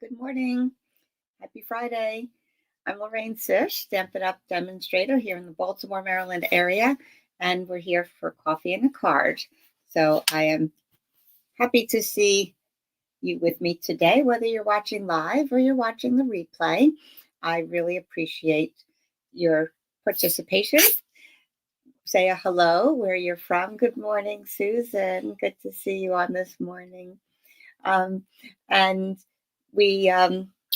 Good morning. Happy Friday. I'm Lorraine Sish, Stampin' Up! Demonstrator here in the Baltimore, Maryland area, and we're here for coffee and a card. So I am happy to see you with me today, whether you're watching live or you're watching the replay. I really appreciate your participation. Say a hello where you're from. Good morning, Susan. Good to see you on this morning. Um, and we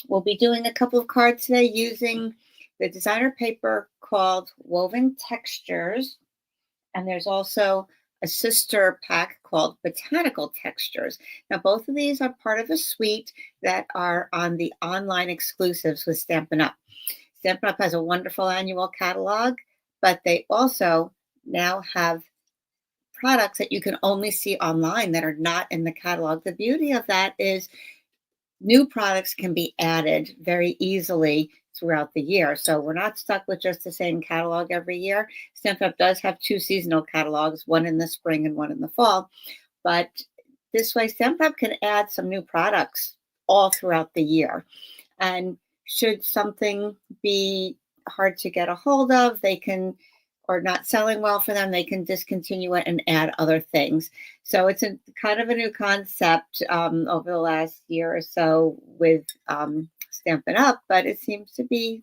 will be doing a couple of cards today using the designer paper called Woven Textures. And there's also a sister pack called Botanical Textures. Now, both of these are part of a suite that are on the online exclusives with Stampin' Up! Stampin' Up! Has a wonderful annual catalog, but they also now have products that you can only see online that are not in the catalog. The beauty of that is new products can be added very easily throughout the year. So we're not stuck with just the same catalog every year. Stampin' Up! Does have two seasonal catalogs, one in the spring and one in the fall. But this way, Stampin' Up! Can add some new products all throughout the year. And should something be hard to get a hold of, they can, or not selling well for them, they can discontinue it and add other things. So it's a kind of a new concept over the last year or so with Stampin' Up!, but it seems to be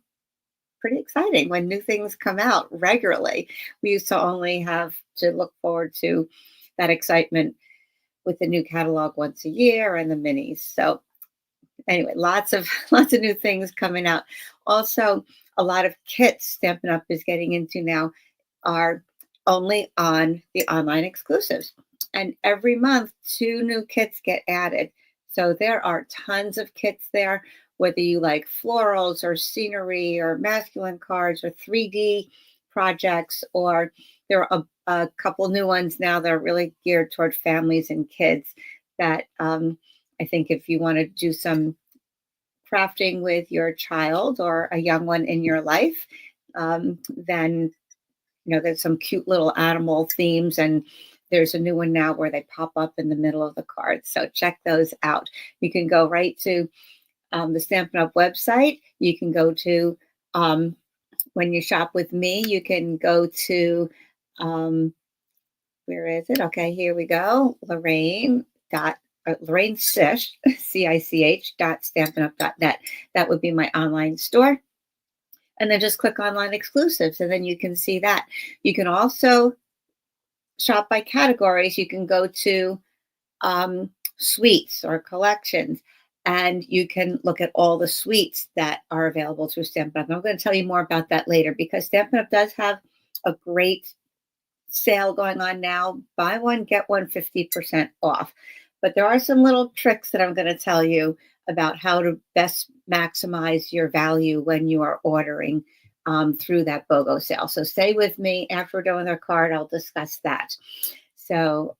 pretty exciting when new things come out regularly. We used to only have to look forward to that excitement with the new catalog once a year and the minis. So anyway, lots of lots of new things coming out. Also, a lot of kits Stampin' Up! Is getting into now are only on the online exclusives. And every month, two new kits get added. So there are tons of kits there, whether you like florals or scenery or masculine cards or 3D projects, or there are a couple new ones now that are really geared toward families and kids that I think if you want to do some crafting with your child or a young one in your life, then there's some cute little animal themes, and there's a new one now where they pop up in the middle of the card. So check those out. You can go right to the Stampin' Up! Website. You can go to, when you shop with me, you can go to, where is it? Okay, here we go. Lorraine Sish, CICH .stampinup.net. That would be my online store. And then just click online exclusives, and then you can see that. You can also shop by categories. You can go to suites or collections, and you can look at all the suites that are available through Stampin' Up! I'm going to tell you more about that later because Stampin' Up! Does have a great sale going on now. Buy one, get one 50% off. But there are some little tricks that I'm going to tell you about how to best maximize your value when you are ordering through that BOGO sale. So stay with me. After we're done with our card, I'll discuss that. So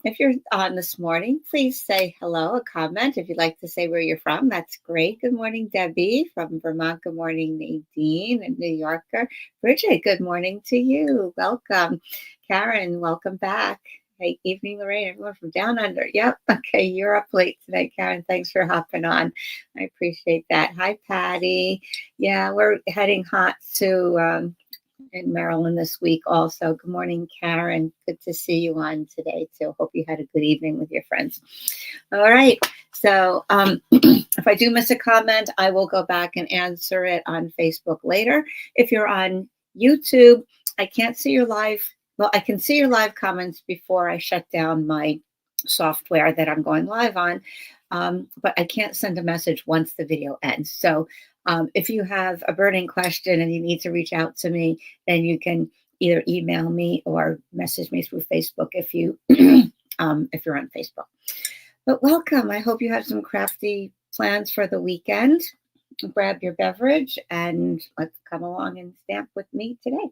if you're on this morning, please say hello, a comment. If you'd like to say where you're from, that's great. Good morning, Debbie from Vermont. Good morning, Nadine in New Yorker. Bridget, good morning to you. Welcome. Karen, welcome back. Hey, evening, Lorraine. Everyone from down under. Yep. Okay, you're up late tonight, Karen. Thanks for hopping on. I appreciate that. Hi, Patty. Yeah, we're heading hot to in Maryland this week also. Good morning, Karen. Good to see you on today, too. Hope you had a good evening with your friends. All right. So if I do miss a comment, I will go back and answer it on Facebook later. If you're on YouTube, I can't see your live. Well, I can see your live comments before I shut down my software that I'm going live on, but I can't send a message once the video ends. So if you have a burning question and you need to reach out to me, then you can either email me or message me through Facebook if you if you're on Facebook. But welcome. I hope you have some crafty plans for the weekend. Grab your beverage and let's come along and stamp with me today.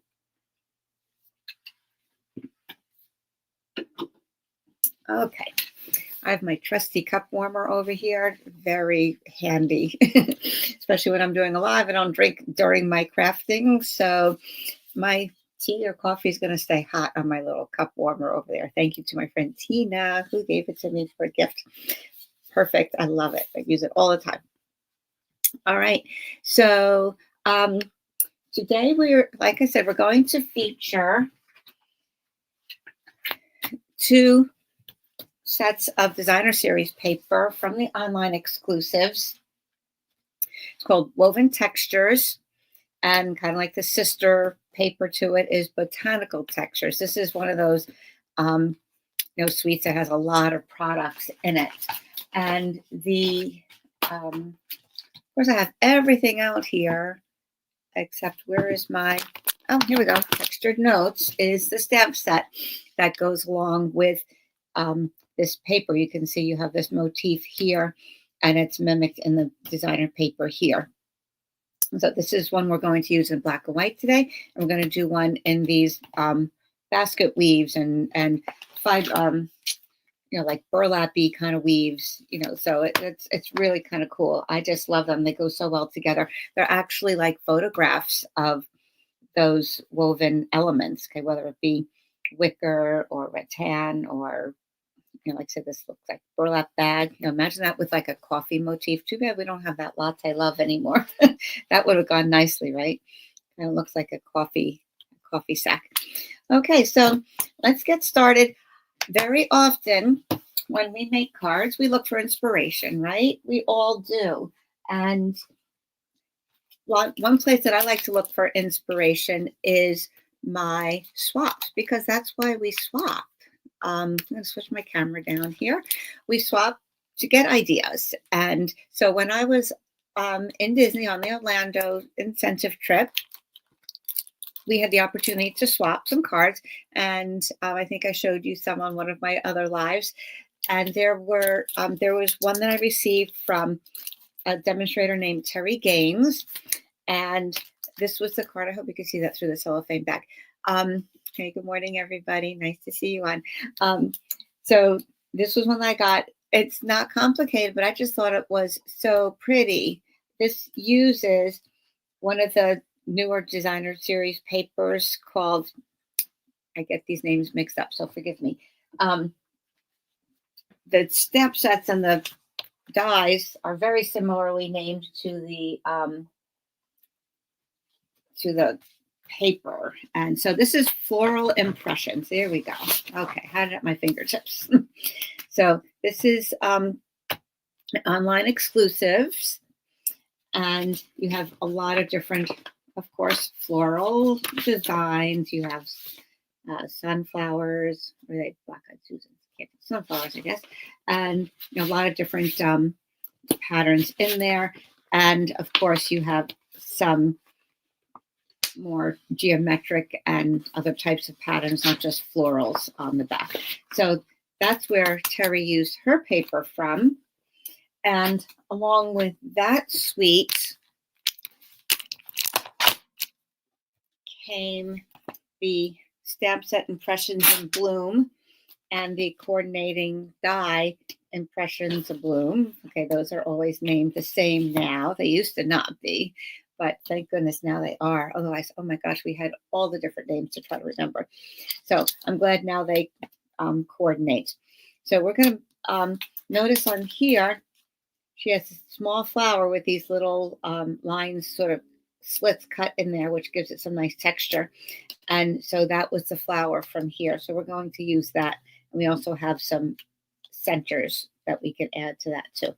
Okay, I have my trusty cup warmer over here. Very handy, especially when I'm doing a live. I don't drink during my crafting, so my tea or coffee is going to stay hot on my little cup warmer over there. Thank you to my friend Tina, who gave it to me for a gift. Perfect. I love it. I use it all the time. All right. So today like I said, we're going to feature two sets of designer series paper from the online exclusives. It's called Woven Textures, and kind of like the sister paper to it is Botanical Textures. This is one of those sweets that has a lot of products in it. And of course, I have everything out here except where is my, oh, here we go. Textured Notes is the stamp set that goes along with this paper. You can see you have this motif here, and it's mimicked in the designer paper here. So this is one we're going to use in black and white today. And we're going to do one in these basket weaves and five, like burlap-y kind of weaves, so it's really kind of cool. I just love them. They go so well together. They're actually like photographs of those woven elements, okay, whether it be wicker or rattan or, like I said, this looks like burlap bag. Imagine that with like a coffee motif. Too bad we don't have that latte love anymore. That would have gone nicely, right? Kind of looks like a coffee sack. Okay, so let's get started. Very often when we make cards, we look for inspiration, right? We all do. And one place that I like to look for inspiration is my swaps, because that's why we swap. I'm going to switch my camera down here. We swap to get ideas. And so when I was in Disney on the Orlando incentive trip, we had the opportunity to swap some cards, and I think I showed you some on one of my other lives. And there was one that I received from a demonstrator named Terry Gaines, and this was the card. I hope you can see that through the cellophane bag. Hey, good morning, everybody. Nice to see you on. So this was one that I got. It's not complicated, but I just thought it was so pretty. This uses one of the newer designer series papers called, I get these names mixed up, so forgive me. The stamp sets and the dies are very similarly named to the paper. And so this is Floral Impressions. There we go. Okay, had it at my fingertips. So this is online exclusives, and you have a lot of different, of course, floral designs. You have sunflowers, or they black-eyed Susans, sunflowers, I guess, and a lot of different patterns in there. And of course, you have some more geometric and other types of patterns, not just florals on the back. So that's where Terry used her paper from. And along with that suite came the stamp set Impressions in Bloom and the coordinating die Impressions of Bloom. Okay, those are always named the same now. They used to not be, but thank goodness now they are. Otherwise, oh my gosh, we had all the different names to try to remember. So I'm glad now they coordinate. So we're going to notice on here, she has a small flower with these little lines, sort of slits cut in there, which gives it some nice texture. And so that was the flower from here. So we're going to use that. And we also have some centers that we can add to that too.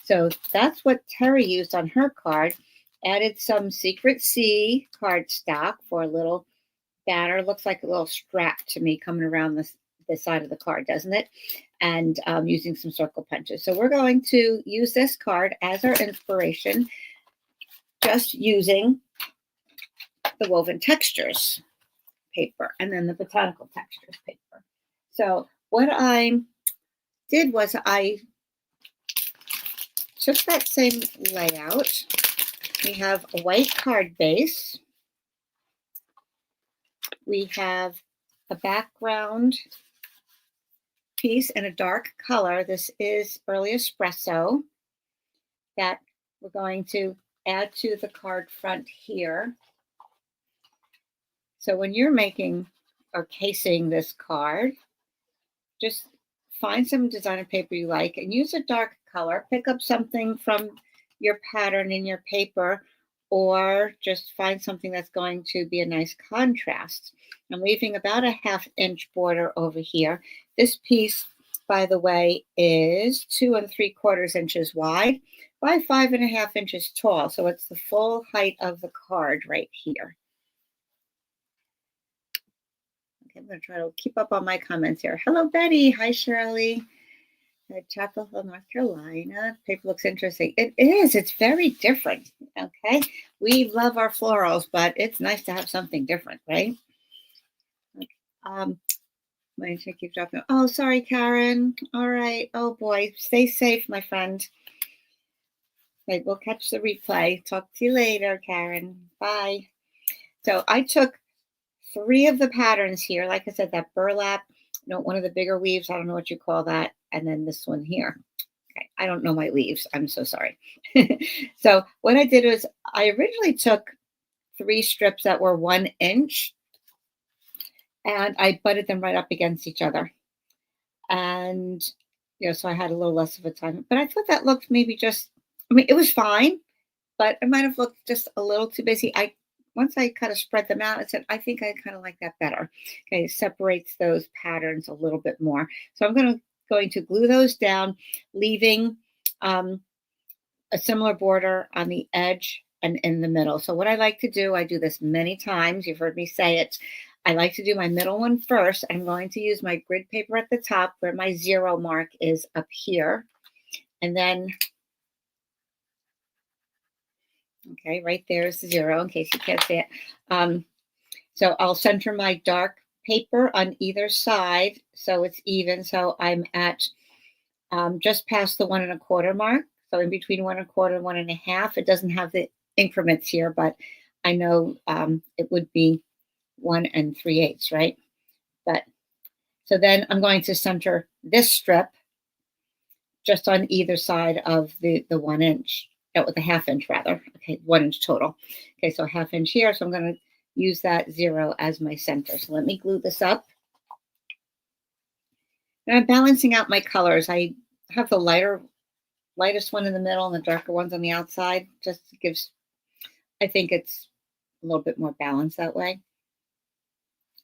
So that's what Terry used on her card. Added some Secret C cardstock for a little banner. Looks like a little strap to me coming around the side of the card, doesn't it? And using some circle punches. So we're going to use this card as our inspiration, just using the Woven Textures paper and then the Botanical Textures paper. So what I did was I took that same layout. We have a white card base. We have a background piece in a dark color. This is Early Espresso that we're going to add to the card front here. So when you're making or casing this card, just find some designer paper you like and use a dark color. Pick up something from your pattern in your paper, or just find something that's going to be a nice contrast. I'm leaving about a 1/2 inch border over here. This piece, by the way, is 2 3/4 inches wide by 5 1/2 inches tall. So it's the full height of the card right here. Okay, I'm going to try to keep up on my comments here. Hello, Betty. Hi, Shirley. Chapel Hill, North Carolina. Paper looks interesting. It is. It's very different. Okay. We love our florals, but it's nice to have something different, right? My check keeps dropping. Oh, sorry, Karen. All right. Oh boy. Stay safe, my friend. Okay, we'll catch the replay. Talk to you later, Karen. Bye. So I took 3 of the patterns here. Like I said, that burlap, one of the bigger weaves. I don't know what you call that. And then this one here. Okay, I don't know my weaves. I'm so sorry. So what I did was I originally took 3 strips that were 1 inch and I butted them right up against each other. And, so I had a little less of a time. But I thought that looked maybe it was fine, but it might have looked just a little too busy. Once I kind of spread them out, I said, I think I kind of like that better. Okay, it separates those patterns a little bit more. So I'm going to glue those down, leaving a similar border on the edge and in the middle. So what I like to do, I do this many times. You've heard me say it. I like to do my middle one first. I'm going to use my grid paper at the top where my 0 mark is up here. And then, okay, right there is the 0 in case you can't see it. So I'll center my dark paper on either side so it's even. So I'm at just past the 1 1/4 mark. So in between 1 1/4 and 1 1/2. It doesn't have the increments here, but I know it would be 1 3/8, right? But so then I'm going to center this strip just on either side of the 1 inch, with a 1/2 inch rather. Okay, 1 inch total. Okay, so 1/2 inch here. So I'm going to use that 0 as my center. So let me glue this up. And I'm balancing out my colors. I have the lightest one in the middle and the darker ones on the outside. Just gives, I think it's a little bit more balanced that way.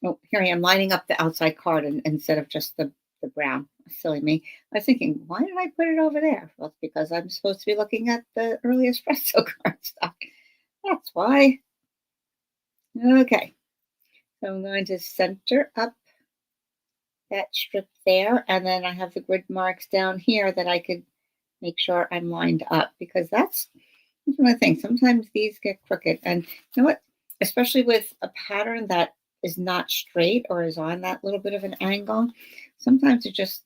Oh, here I am lining up the outside card instead of just the brown. Silly me. I was thinking, why did I put it over there? Well, it's because I'm supposed to be looking at the early espresso card stock. That's why. Okay. So I'm going to center up that strip there. And then I have the grid marks down here that I could make sure I'm lined up, because that's one of the things. Sometimes these get crooked. And you know what? Especially with a pattern that is not straight or is on that little bit of an angle, sometimes it just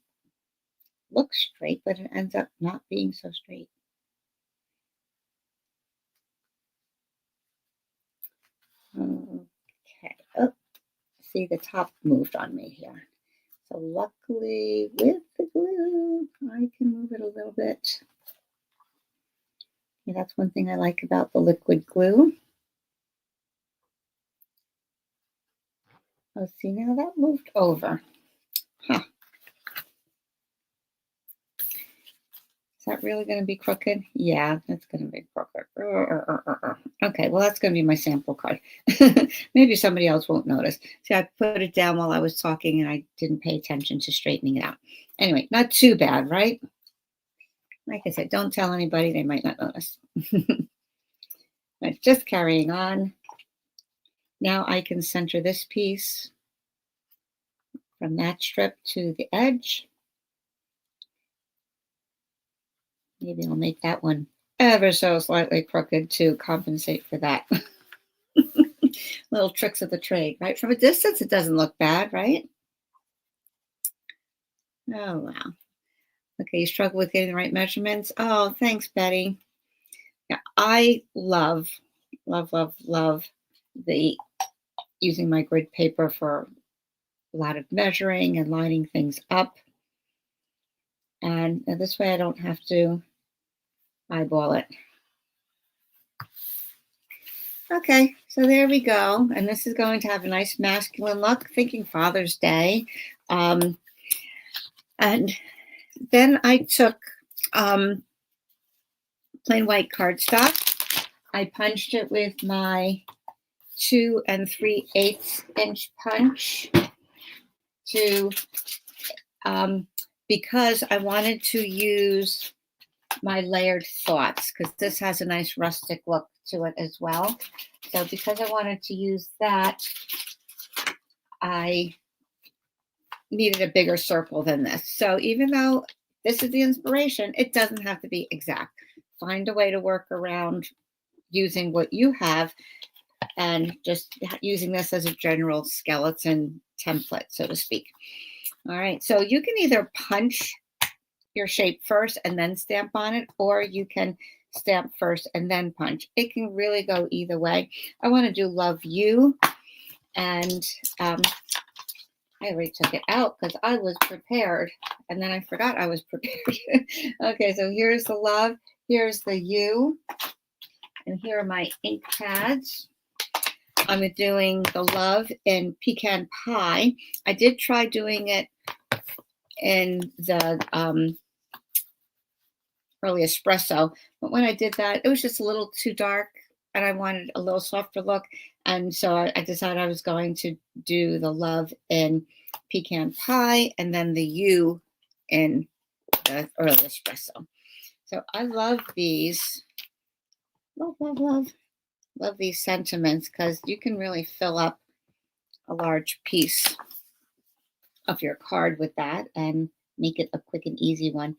looks straight, but it ends up not being so straight. Okay. Oh, see, the top moved on me here. So luckily with the glue, I can move it a little bit. Yeah, that's one thing I like about the liquid glue. Oh, see, now that moved over. Huh. Is that really going to be crooked? Yeah, that's going to be crooked. Okay, well, that's going to be my sample card. Maybe somebody else won't notice. See, I put it down while I was talking and I didn't pay attention to straightening it out. Anyway, not too bad, right? Like I said, don't tell anybody. They might not notice. Right, just carrying on. Now I can center this piece from that strip to the edge. Maybe I'll make that one ever so slightly crooked to compensate for that. Little tricks of the trade, right? From a distance, it doesn't look bad, right? Oh, wow. Okay, you struggle with getting the right measurements. Oh, thanks, Betty. Yeah, I love the using my grid paper for a lot of measuring and lining things up. And this way I don't have to eyeball it. Okay, so there we go. And this is going to have a nice masculine look, thinking Father's Day. And then I took plain white cardstock. I punched it with my 2 3/8 inch punch to because I wanted to use my layered thoughts, because this has a nice rustic look to it as well. So because I wanted to use that, I needed a bigger circle than this. So even though this is the inspiration, it doesn't have to be exact. Find a way to work around using what you have and just using this as a general skeleton template, so to speak. All right, so you can either punch your shape first and then stamp on it, or you can stamp first and then punch. It can really go either way. I want to do Love You, and I already took it out because I was prepared, and then I forgot I was prepared. Okay, so here's the love, here's the you, and here are my ink pads. I'm doing the love in pecan pie. I did try doing it in the early espresso, but when I did that, it was just a little too dark, and I wanted a little softer look, and so I decided I was going to do the love in pecan pie and then the you in the early espresso. So I love these. Love these sentiments, because you can really fill up a large piece of your card with that and make it a quick and easy one.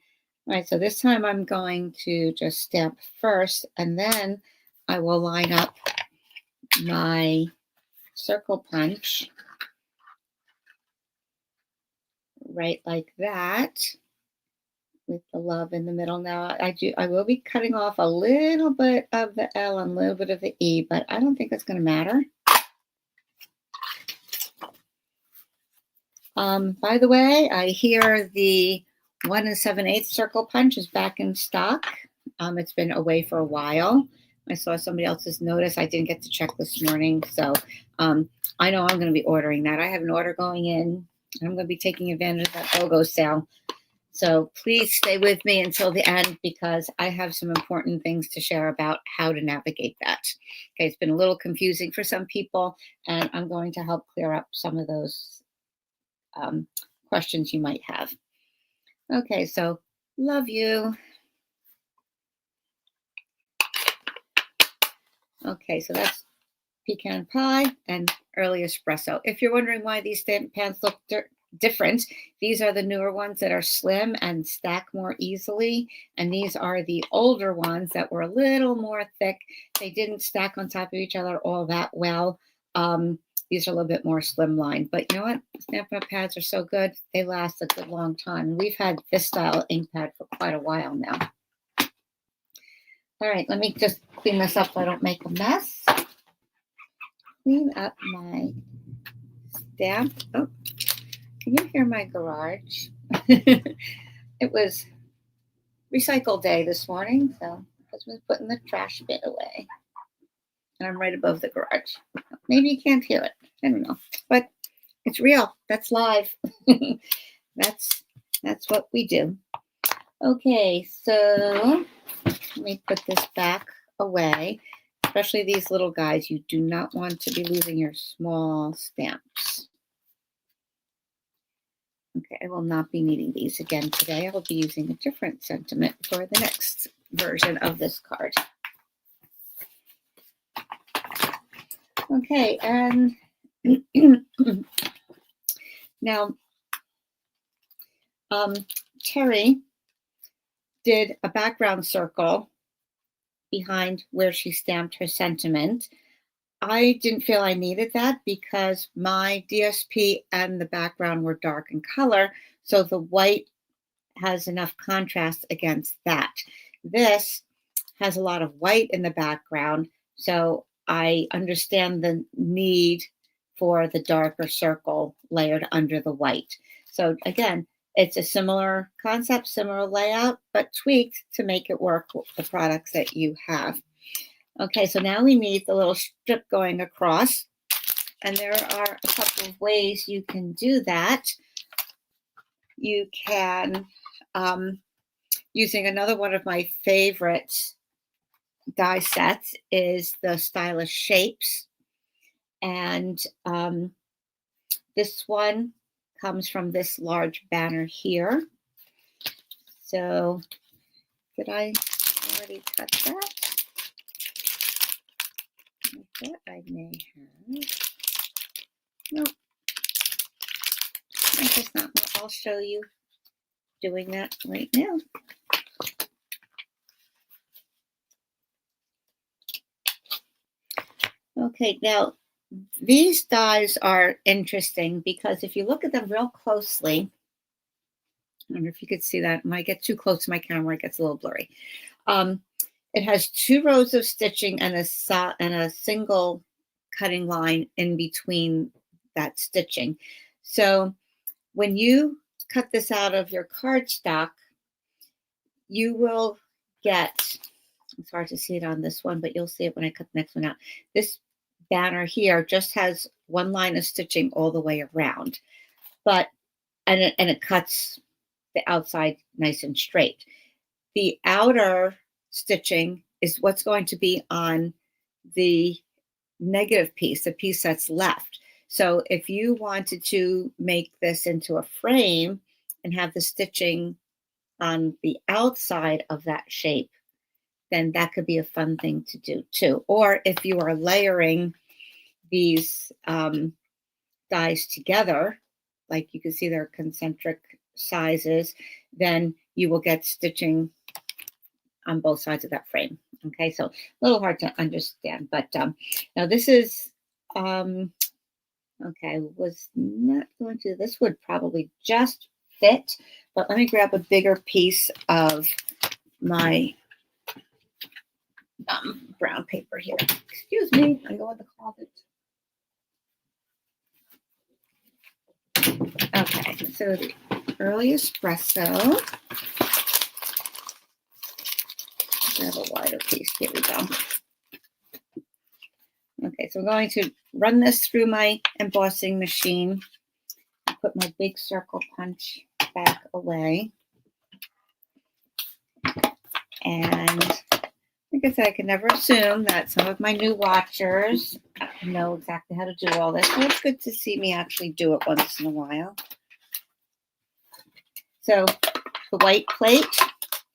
All right, so this time I'm going to just stamp first, and then I will line up my circle punch right like that with the love in the middle. Now I will be cutting off a little bit of the L and a little bit of the E, but I don't think it's going to matter. By the way, I hear the 1 7/8 circle punch is back in stock. It's been away for a while. I saw somebody else's notice. I didn't get to check this morning, so I know I'm going to be ordering that. I have an order going in. I'm going to be taking advantage of that BOGO sale. So please stay with me until the end, because I have some important things to share about how to navigate that. Okay, it's been a little confusing for some people, and I'm going to help clear up some of those questions you might have. Okay, so love you. Okay, so that's pecan pie and early espresso. If you're wondering why these stamp pans look different, these are the newer ones that are slim and stack more easily, and these are the older ones that were a little more thick. They didn't stack on top of each other all that well. These are a little bit more slimline, but you know what? Stampin' Up! Pads are so good. They last a good long time. We've had this style ink pad for quite a while now. All right, let me just clean this up so I don't make a mess. Clean up my stamp. Oh, can you hear my garage? It was recycle day this morning, so my husband's putting the trash bin away. And I'm right above the garage. Maybe you can't hear it. I don't know. But it's real. That's live. That's what we do. Okay, so let me put this back away. Especially these little guys. You do not want to be losing your small stamps. Okay, I will not be needing these again today. I will be using a different sentiment for the next version of this card. Okay, and now Terry did a background circle behind where she stamped her sentiment. I didn't feel I needed that because my DSP and the background were dark in color, so the white has enough contrast against that. This has a lot of white in the background, so I understand the need for the darker circle layered under the white. So again, it's a similar concept, similar layout, but tweaked to make it work with the products that you have. Okay, so now we need the little strip going across, and there are a couple of ways you can do that. You can, using another one of my favorite die sets is the Stylish Shapes. And this one comes from this large banner here. So did I already cut that? I thought I may have. Nope. I guess not. I'll show you doing that right now. Okay, now these dies are interesting because if you look at them real closely, I don't know if you could see that. When I get too close to my camera, it gets a little blurry. It has 2 rows of stitching and a single cutting line in between that stitching. So when you cut this out of your cardstock, you will get, it's hard to see it on this one, but you'll see it when I cut the next one out. This banner here just has one line of stitching all the way around, but and it cuts the outside nice and straight. The outer stitching is what's going to be on the negative piece, the piece that's left. So if you wanted to make this into a frame and have the stitching on the outside of that shape, then that could be a fun thing to do too. Or if you are layering these dies together, like you can see they're concentric sizes, then you will get stitching on both sides of that frame. Okay, so a little hard to understand, but now this is, okay, was not going to, this would probably just fit, but let me grab a bigger piece of my brown paper here. Excuse me, I go in the closet. Okay, so the early espresso. Grab a wider piece. Here we go. Okay, so I'm going to run this through my embossing machine. Put my big circle punch back away. And like I said, I can never assume that some of my new watchers know exactly how to do all this. So it's good to see me actually do it once in a while. So the white plate,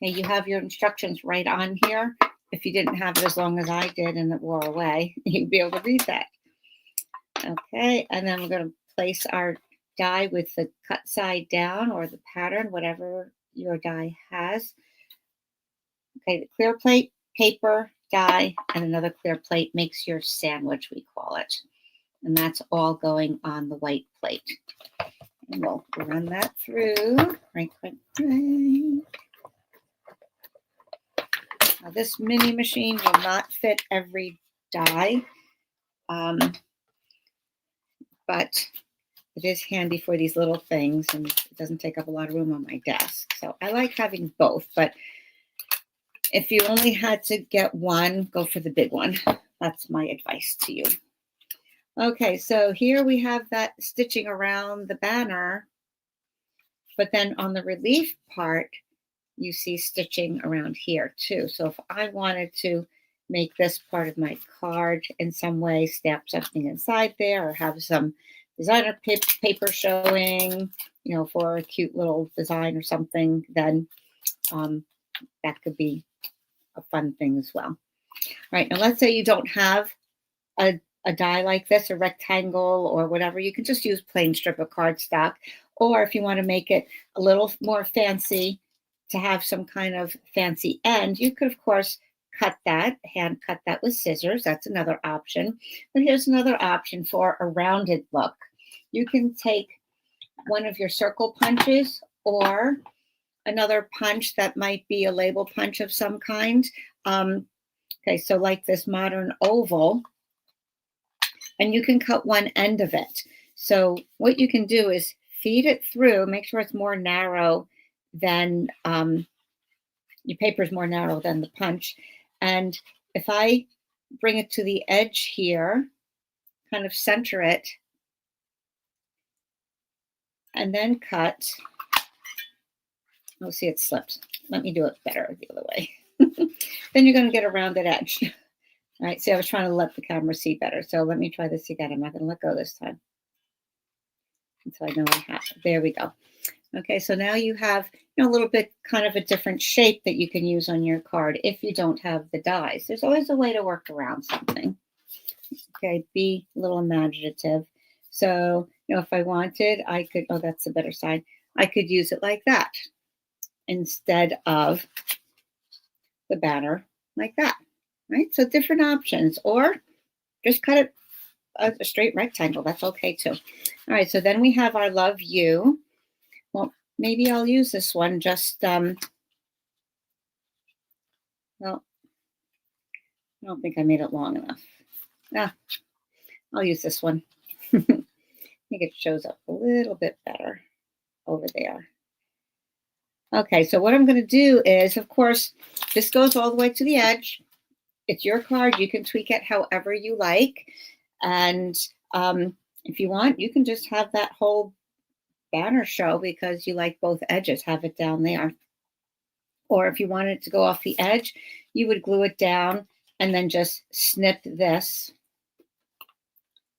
okay, you have your instructions right on here. If you didn't have it as long as I did and it wore away, you'd be able to read that. Okay, and then we're going to place our die with the cut side down or the pattern, whatever your die has. Okay, the clear plate, paper, die, and another clear plate makes your sandwich, we call it. And that's all going on the white plate. And we'll run that through. Right. Now this mini machine will not fit every die, but it is handy for these little things and it doesn't take up a lot of room on my desk. So I like having both, but if you only had to get one, go for the big one. That's my advice to you. Okay, so here we have that stitching around the banner, but then on the relief part, you see stitching around here too. So if I wanted to make this part of my card in some way, stamp something inside there or have some designer paper showing, you know, for a cute little design or something, then that could be a fun thing as well. All right, now let's say you don't have a die like this, a rectangle or whatever. You can just use plain strip of cardstock. Or if you want to make it a little more fancy, to have some kind of fancy end, you could, of course, cut that, hand cut that with scissors. That's another option. But here's another option for a rounded look. You can take one of your circle punches or another punch that might be a label punch of some kind. Okay, so like this modern oval, and you can cut one end of it. So what you can do is feed it through, make sure it's more narrow than, your paper is more narrow than the punch. And if I bring it to the edge here, kind of center it, and then cut, oh, see, it slipped. Let me do it better the other way. then you're going to get a rounded edge. All right, see, I was trying to let the camera see better. So let me try this again. I'm not going to let go this time until I know I have it. There we go. Okay, so now you have a little bit kind of a different shape that you can use on your card if you don't have the dies. There's always a way to work around something. Okay, be a little imaginative. So, if I wanted, I could, oh, that's the better side. I could use it like that instead of the banner like that, right? So different options, or just cut it a straight rectangle. That's okay too. All right, so then we have our Love You. Well, maybe I'll use this one just, well, I don't think I made it long enough. I'll use this one. I think it shows up a little bit better over there. Okay, so what I'm going to do is, of course, this goes all the way to the edge. It's your card. You can tweak it however you like. And if you want, you can just have that whole banner show because you like both edges. Have it down there. Or if you wanted to go off the edge, you would glue it down and then just snip this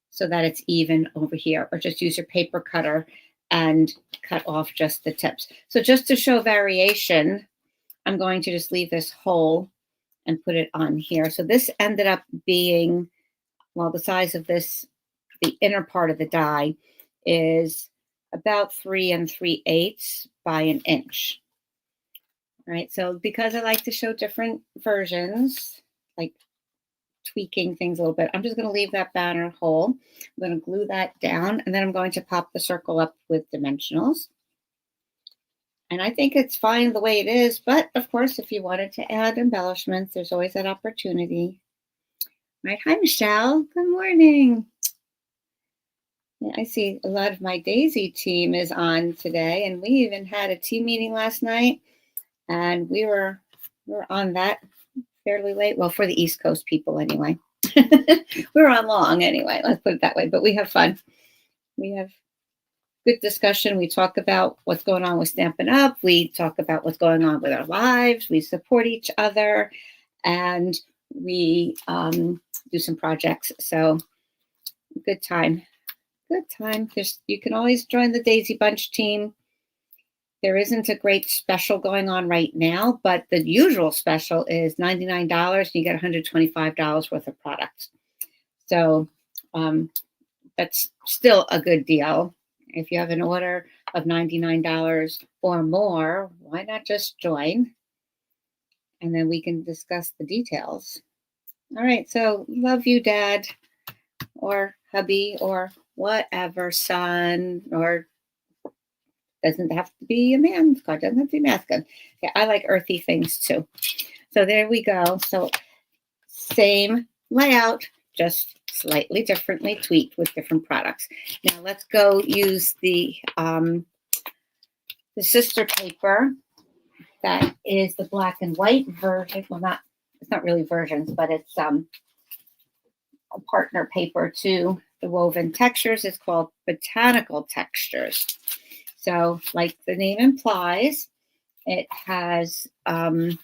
so that it's even over here, or just use your paper cutter and cut off just the tips. So just to show variation, I'm going to just leave this whole and put it on here. So this ended up being, well, the size of this, the inner part of the die is about 3 3/8 by 1 inch. All right, so because I like to show different versions, like tweaking things a little bit, I'm just going to leave that banner whole. I'm going to glue that down, and then I'm going to pop the circle up with dimensionals. And I think it's fine the way it is, but of course, if you wanted to add embellishments, there's always that opportunity. Right? Hi, Michelle. Good morning. Yeah, I see a lot of my Daisy team is on today, and we even had a team meeting last night, and we were on that fairly late. Well, for the East Coast people anyway. We're on long anyway, let's put it that way, but we have fun. We have good discussion. We talk about what's going on with Stampin' Up. We talk about what's going on with our lives. We support each other, and we do some projects. So good time. Good time. You can always join the Daisy Bunch team. There isn't a great special going on right now, but the usual special is $99 and you get $125 worth of products. So that's still a good deal. If you have an order of $99 or more, why not just join? And then we can discuss the details. All right, so love you, Dad, or hubby, or whatever, son, or doesn't have to be a man's card, doesn't have to be masculine. Okay, I like earthy things too. So there we go. So same layout, just slightly differently tweaked with different products. Now let's go use the sister paper that is the black and white version. Well, it's not really versions, but it's a partner paper to the woven textures. It's called Botanical Textures. So like the name implies, it has, let me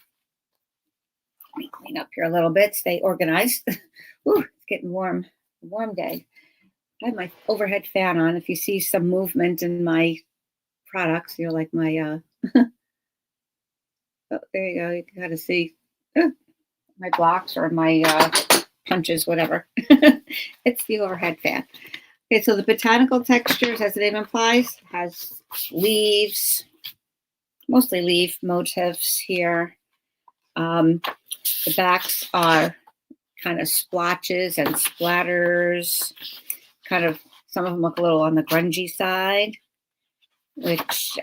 clean up here a little bit, stay organized. Ooh, it's getting warm, warm day. I have my overhead fan on. If you see some movement in my products, like my, oh, there you go. You can kind of see my blocks or my punches, whatever. It's the overhead fan. Okay, so the Botanical Textures, as the name implies, has leaves, mostly leaf motifs here. The backs are kind of splotches and splatters. Kind of, some of them look a little on the grungy side, which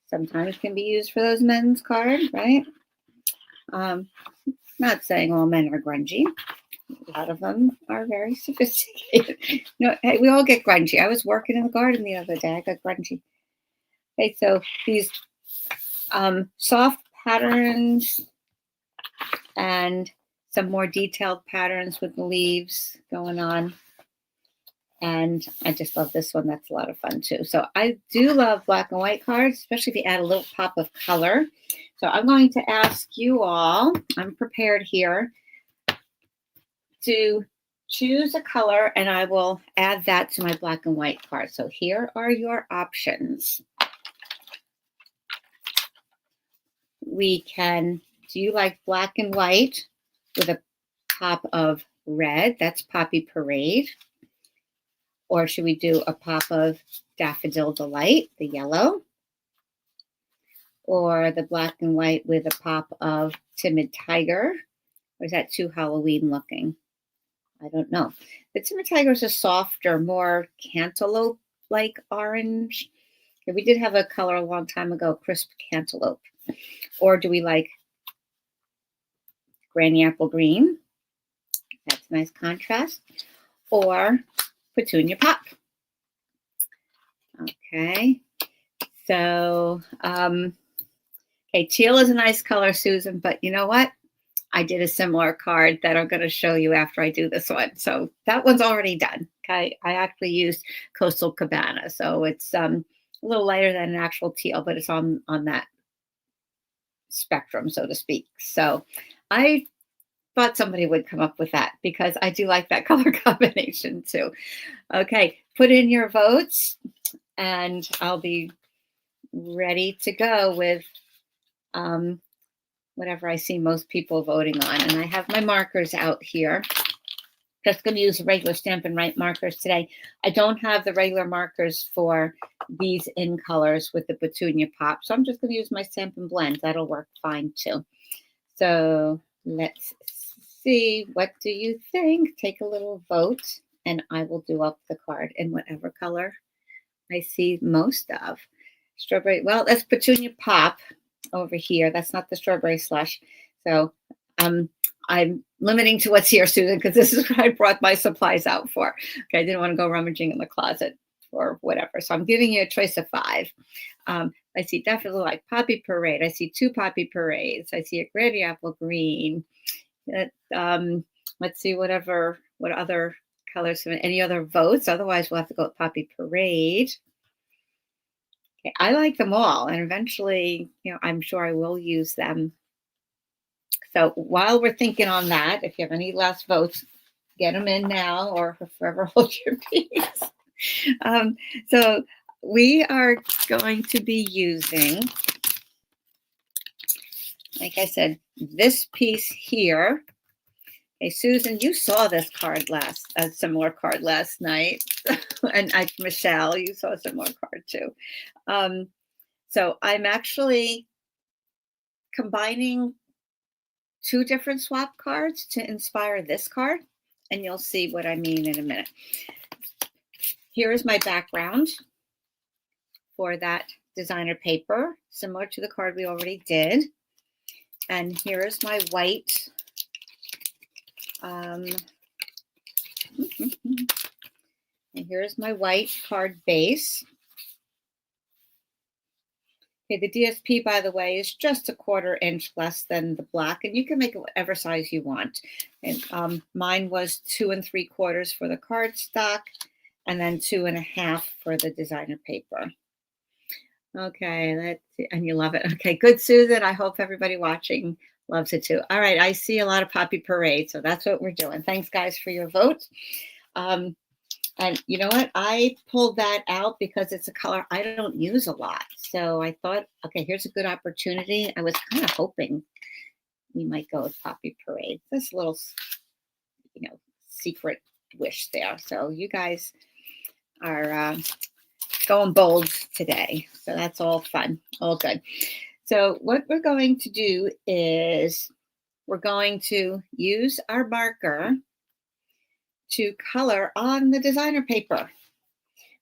sometimes can be used for those men's cards, right? Not saying all men are grungy. A lot of them are very sophisticated. Hey, we all get grungy. I was working in the garden the other day. I got grungy. Okay, so these soft patterns and some more detailed patterns with the leaves going on. And I just love this one. That's a lot of fun too. So I do love black and white cards, especially if you add a little pop of color. So I'm going to ask you all, I'm prepared here, to choose a color and I will add that to my black and white card. So here are your options. Do you like black and white with a pop of red? That's Poppy Parade. Or should we do a pop of Daffodil Delight, the yellow? Or the black and white with a pop of Timid Tiger? Or is that too Halloween looking? I don't know. The Timid Tiger is a softer, more cantaloupe-like orange. Okay, we did have a color a long time ago, crisp cantaloupe. Or do we like Granny Apple Green? That's a nice contrast. Or Petunia Pop. Okay. So, okay, teal is a nice color, Susan, but you know what? I did a similar card that I'm going to show you after I do this one. So that one's already done. Okay. I actually used Coastal Cabana. So it's a little lighter than an actual teal, but it's on that spectrum, so to speak. So I thought somebody would come up with that because I do like that color combination too. Okay. Put in your votes and I'll be ready to go with whatever I see most people voting on. And I have my markers out here. Just going to use regular Stampin' Write markers today. I don't have the regular markers for these in colors with the Petunia Pop. So I'm just going to use my Stampin' Blend. That'll work fine too. So let's see. What do you think? Take a little vote and I will do up the card in whatever color I see most of. Strawberry. Well, that's Petunia Pop over here. That's not the strawberry slush. So I'm limiting to what's here, Susan, because this is what I brought my supplies out for. Okay, I didn't want to go rummaging in the closet or whatever. So I'm giving you a choice of 5. I see definitely like Poppy Parade. I see 2 Poppy Parades. I see a Granny Apple Green. Let's see what other colors, any other votes. Otherwise, we'll have to go with Poppy Parade. Okay, I like them all, and eventually, I'm sure I will use them. So while we're thinking on that, if you have any last votes, get them in now or forever hold your peace. So we are going to be using, like I said, this piece here. Okay, Susan, you saw this card a similar card last night. And Michelle, you saw a similar card too. So I'm actually combining 2 different swap cards to inspire this card, and you'll see what I mean in a minute. Here is my background for that designer paper, similar to the card we already did. And here is my white. And here's my white card base. Okay, the DSP, by the way, is just a 1/4 inch less than the black, and you can make it whatever size you want. And mine was 2 3/4 for the cardstock, and then 2 1/2 for the designer paper. Okay, let's see. And you love it. Okay, good, Susan. I hope everybody watching loves it too. All right, I see a lot of Poppy Parade, so that's what we're doing. Thanks, guys, for your votes. And you know what? I pulled that out because it's a color I don't use a lot. So I thought, okay, here's a good opportunity. I was kind of hoping we might go with Poppy Parade. This little, secret wish there. So you guys are going bold today. So that's all fun, all good. So what we're going to do is we're going to use our marker to color on the designer paper.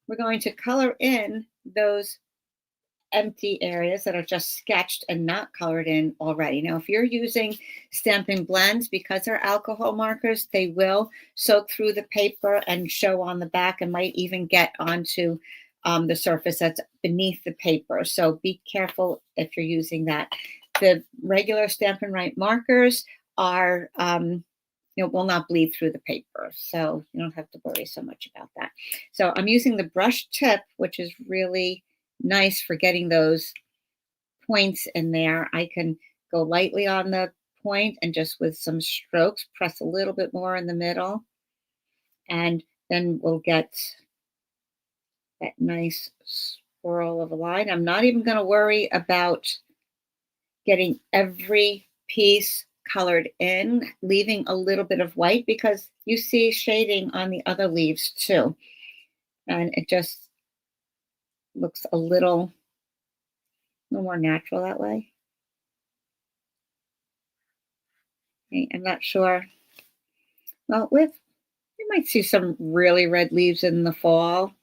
We're going to color in those empty areas that are just sketched and not colored in already. Now, if you're using Stampin' Blends, because they're alcohol markers, they will soak through the paper and show on the back and might even get onto the surface that's beneath the paper. So be careful if you're using that. The regular Stampin' Write markers are will not bleed through the paper. So you don't have to worry so much about that. So I'm using the brush tip, which is really nice for getting those points in there. I can go lightly on the point and just with some strokes, press a little bit more in the middle. And then we'll get that nice swirl of a line. I'm not even going to worry about getting every piece colored in, leaving a little bit of white because you see shading on the other leaves too. And it just looks a little more natural that way. Okay, I'm not sure. Well, you might see some really red leaves in the fall.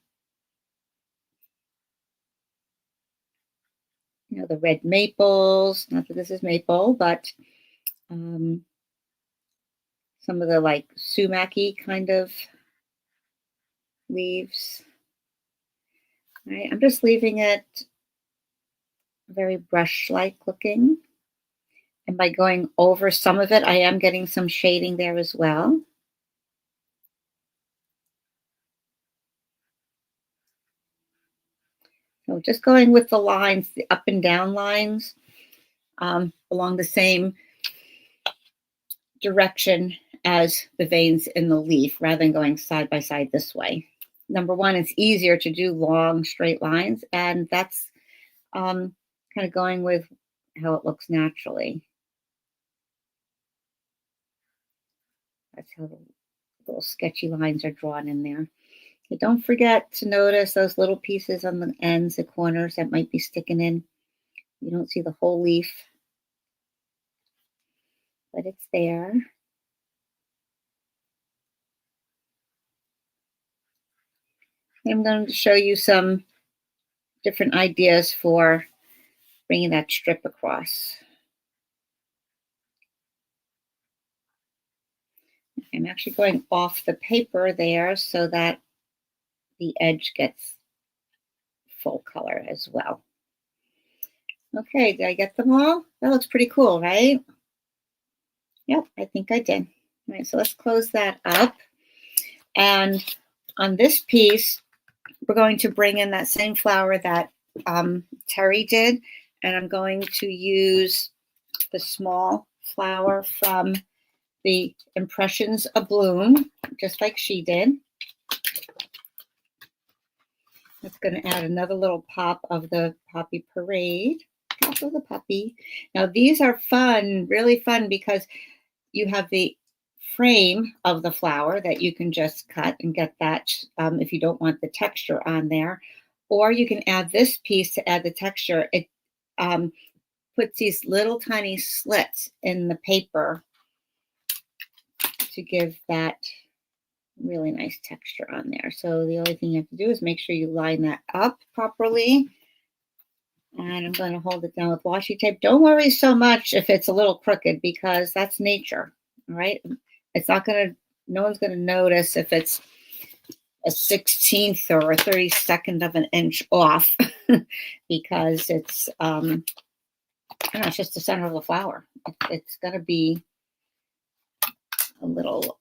The red maples, not that this is maple, but some of the like sumac-y kind of leaves. All right, I'm just leaving it very brush-like looking. And by going over some of it, I am getting some shading there as well. So just going with the lines, the up and down lines, along the same direction as the veins in the leaf, rather than going side by side this way. Number one, it's easier to do long straight lines, and that's kind of going with how it looks naturally. That's how the little sketchy lines are drawn in there. Okay, don't forget to notice those little pieces on the ends, the corners that might be sticking in. You don't see the whole leaf, but it's there. I'm going to show you some different ideas for bringing that strip across. I'm actually going off the paper there so that the edge gets full color as well. Okay, did I get them all? That looks pretty cool, right? Yep, I think I did. All right, so let's close that up. And on this piece, we're going to bring in that same flower that Terry did. And I'm going to use the small flower from the Impressions of Bloom, just like she did. That's going to add another little pop of the Poppy Parade. Pop of the puppy. Now these are fun, really fun, because you have the frame of the flower that you can just cut and get that if you don't want the texture on there. Or you can add this piece to add the texture. It puts these little tiny slits in the paper to give that really nice texture on there. So the only thing you have to do is make sure you line that up properly. And I'm going to hold it down with washi tape. Don't worry so much if it's a little crooked, because that's nature. All right. It's not going to, no one's going to notice if it's a 16th or a 32nd of an inch off because it's, I don't know, it's just the center of the flower. It's going to be a little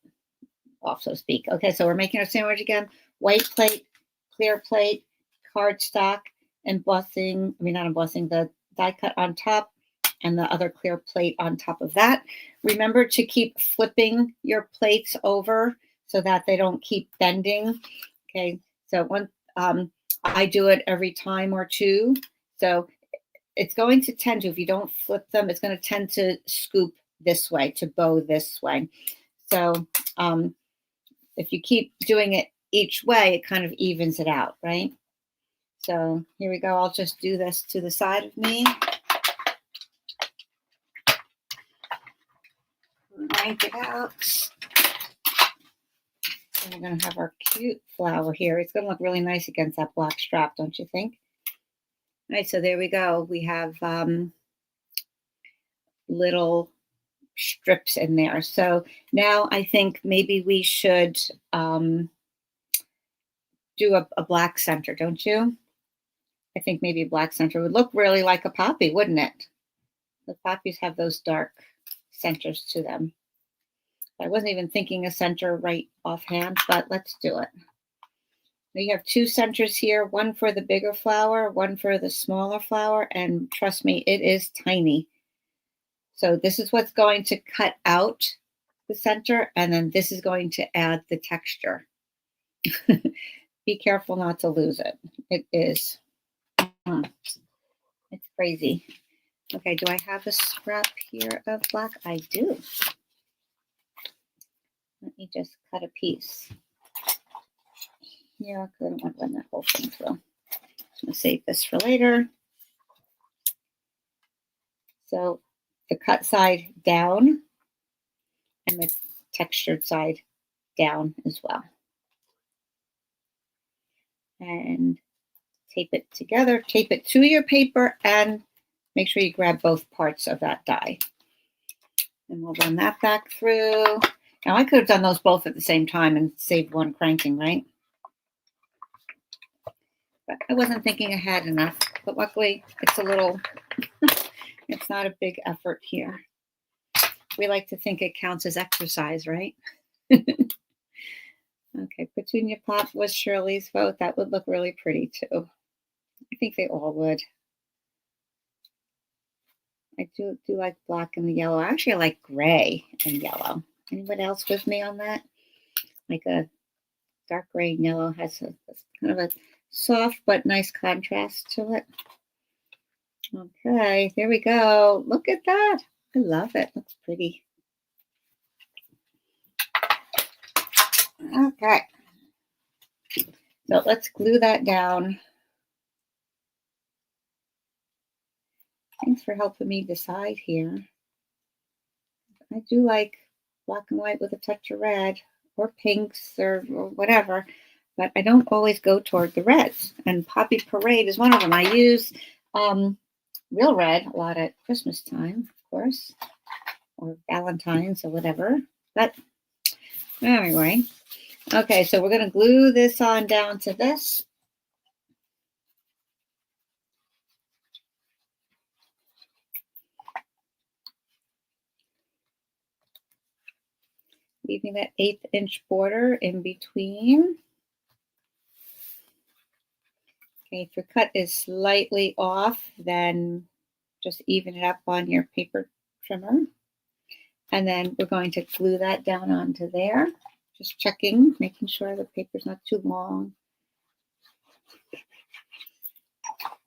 off, so to speak. Okay, so we're making our sandwich again. White plate, clear plate, cardstock, embossing, not embossing, the die cut on top, and the other clear plate on top of that. Remember to keep flipping your plates over so that they don't keep bending. Okay, so I do it every time or two. So it's going to tend to, if you don't flip them, it's going to tend to scoop this way, to bow this way. So if you keep doing it each way, it kind of evens it out, right? So here we go. I'll just do this to the side of me. Rank it out. And we're going to have our cute flower here. It's going to look really nice against that black strap, don't you think? All right, so there we go. We have little strips in there. So now I think maybe we should do a black center, don't you? I think maybe a black center would look really like a poppy, wouldn't it? The poppies have those dark centers to them. I wasn't even thinking a center right offhand, but let's do it. Now you have two centers here, one for the bigger flower, one for the smaller flower, and trust me, it is tiny. So this is what's going to cut out the center, and then this is going to add the texture. Be careful not to lose it. It is, it's crazy. Okay, do I have a scrap here of black? I do. Let me just cut a piece. Yeah, I don't want to run that whole thing through. I'm going to save this for later. So the cut side down and the textured side down as well. And tape it together, tape it to your paper, and make sure you grab both parts of that die. And we'll run that back through. Now I could have done those both at the same time and saved one cranking, right? But I wasn't thinking ahead enough. But luckily, it's a little, it's not a big effort here. We like to think it counts as exercise, right? Okay, Petunia Pop was Shirley's vote. That would look really pretty too. I think they all would. I do like black and the yellow. Actually, I like gray and yellow. Anyone else with me on that? Like a dark gray and yellow has a kind of a soft but nice contrast to it. Okay, there we go. Look at that. I love it. Looks pretty. Okay. So let's glue that down. Thanks for helping me decide here. I do like black and white with a touch of red or pinks or whatever, but I don't always go toward the reds. And Poppy Parade is one of them. I use real red a lot at Christmas time, of course, or Valentine's or whatever. But anyway, okay, so we're going to glue this on down to this. Leaving that 1/8 inch border in between. Okay, if your cut is slightly off, then just even it up on your paper trimmer. And then we're going to glue that down onto there. Just checking, making sure the paper's not too long.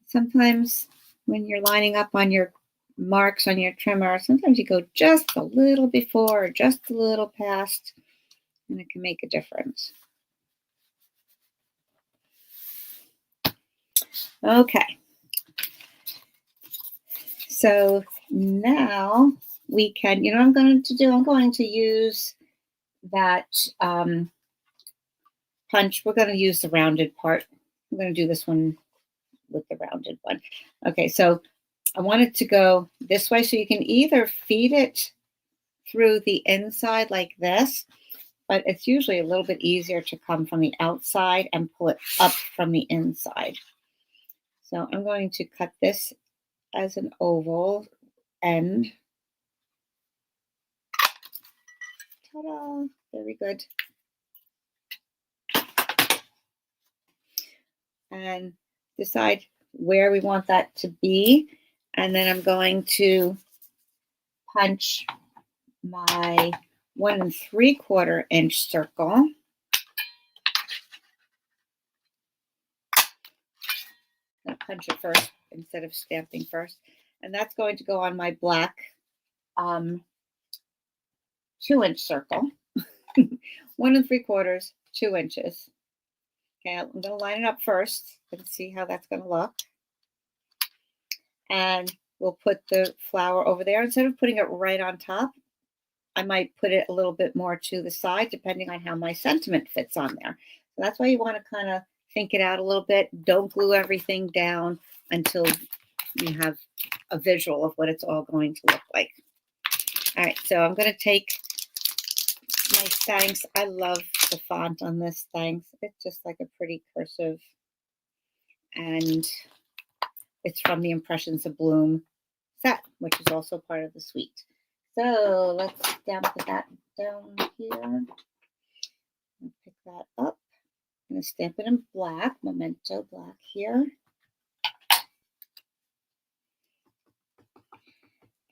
Sometimes when you're lining up on your marks on your trimmer, sometimes you go just a little before or just a little past, and it can make a difference. Okay. So now we can, you know what I'm going to do? I'm going to use that punch. We're going to use the rounded part. I'm going to do this one with the rounded one. Okay, so I want it to go this way. So you can either feed it through the inside like this, but it's usually a little bit easier to come from the outside and pull it up from the inside. So I'm going to cut this as an oval end. Ta-da! Very good. And decide where we want that to be. And then I'm going to punch my 1 3/4 inch circle. I'll punch it first instead of stamping first. And that's going to go on my black 2-inch circle. 1 3/4, 2 inches. Okay, I'm going to line it up first and see how that's going to look. And we'll put the flower over there. Instead of putting it right on top, I might put it a little bit more to the side, depending on how my sentiment fits on there. So that's why you want to kind of think it out a little bit. Don't glue everything down until you have a visual of what it's all going to look like. All right, so I'm going to take my thanks. I love the font on this thanks. It's just like a pretty cursive. And it's from the Impressions of Bloom set, which is also part of the suite. So let's dampen that down here. And pick that up. I'm going to stamp it in black, Memento black here.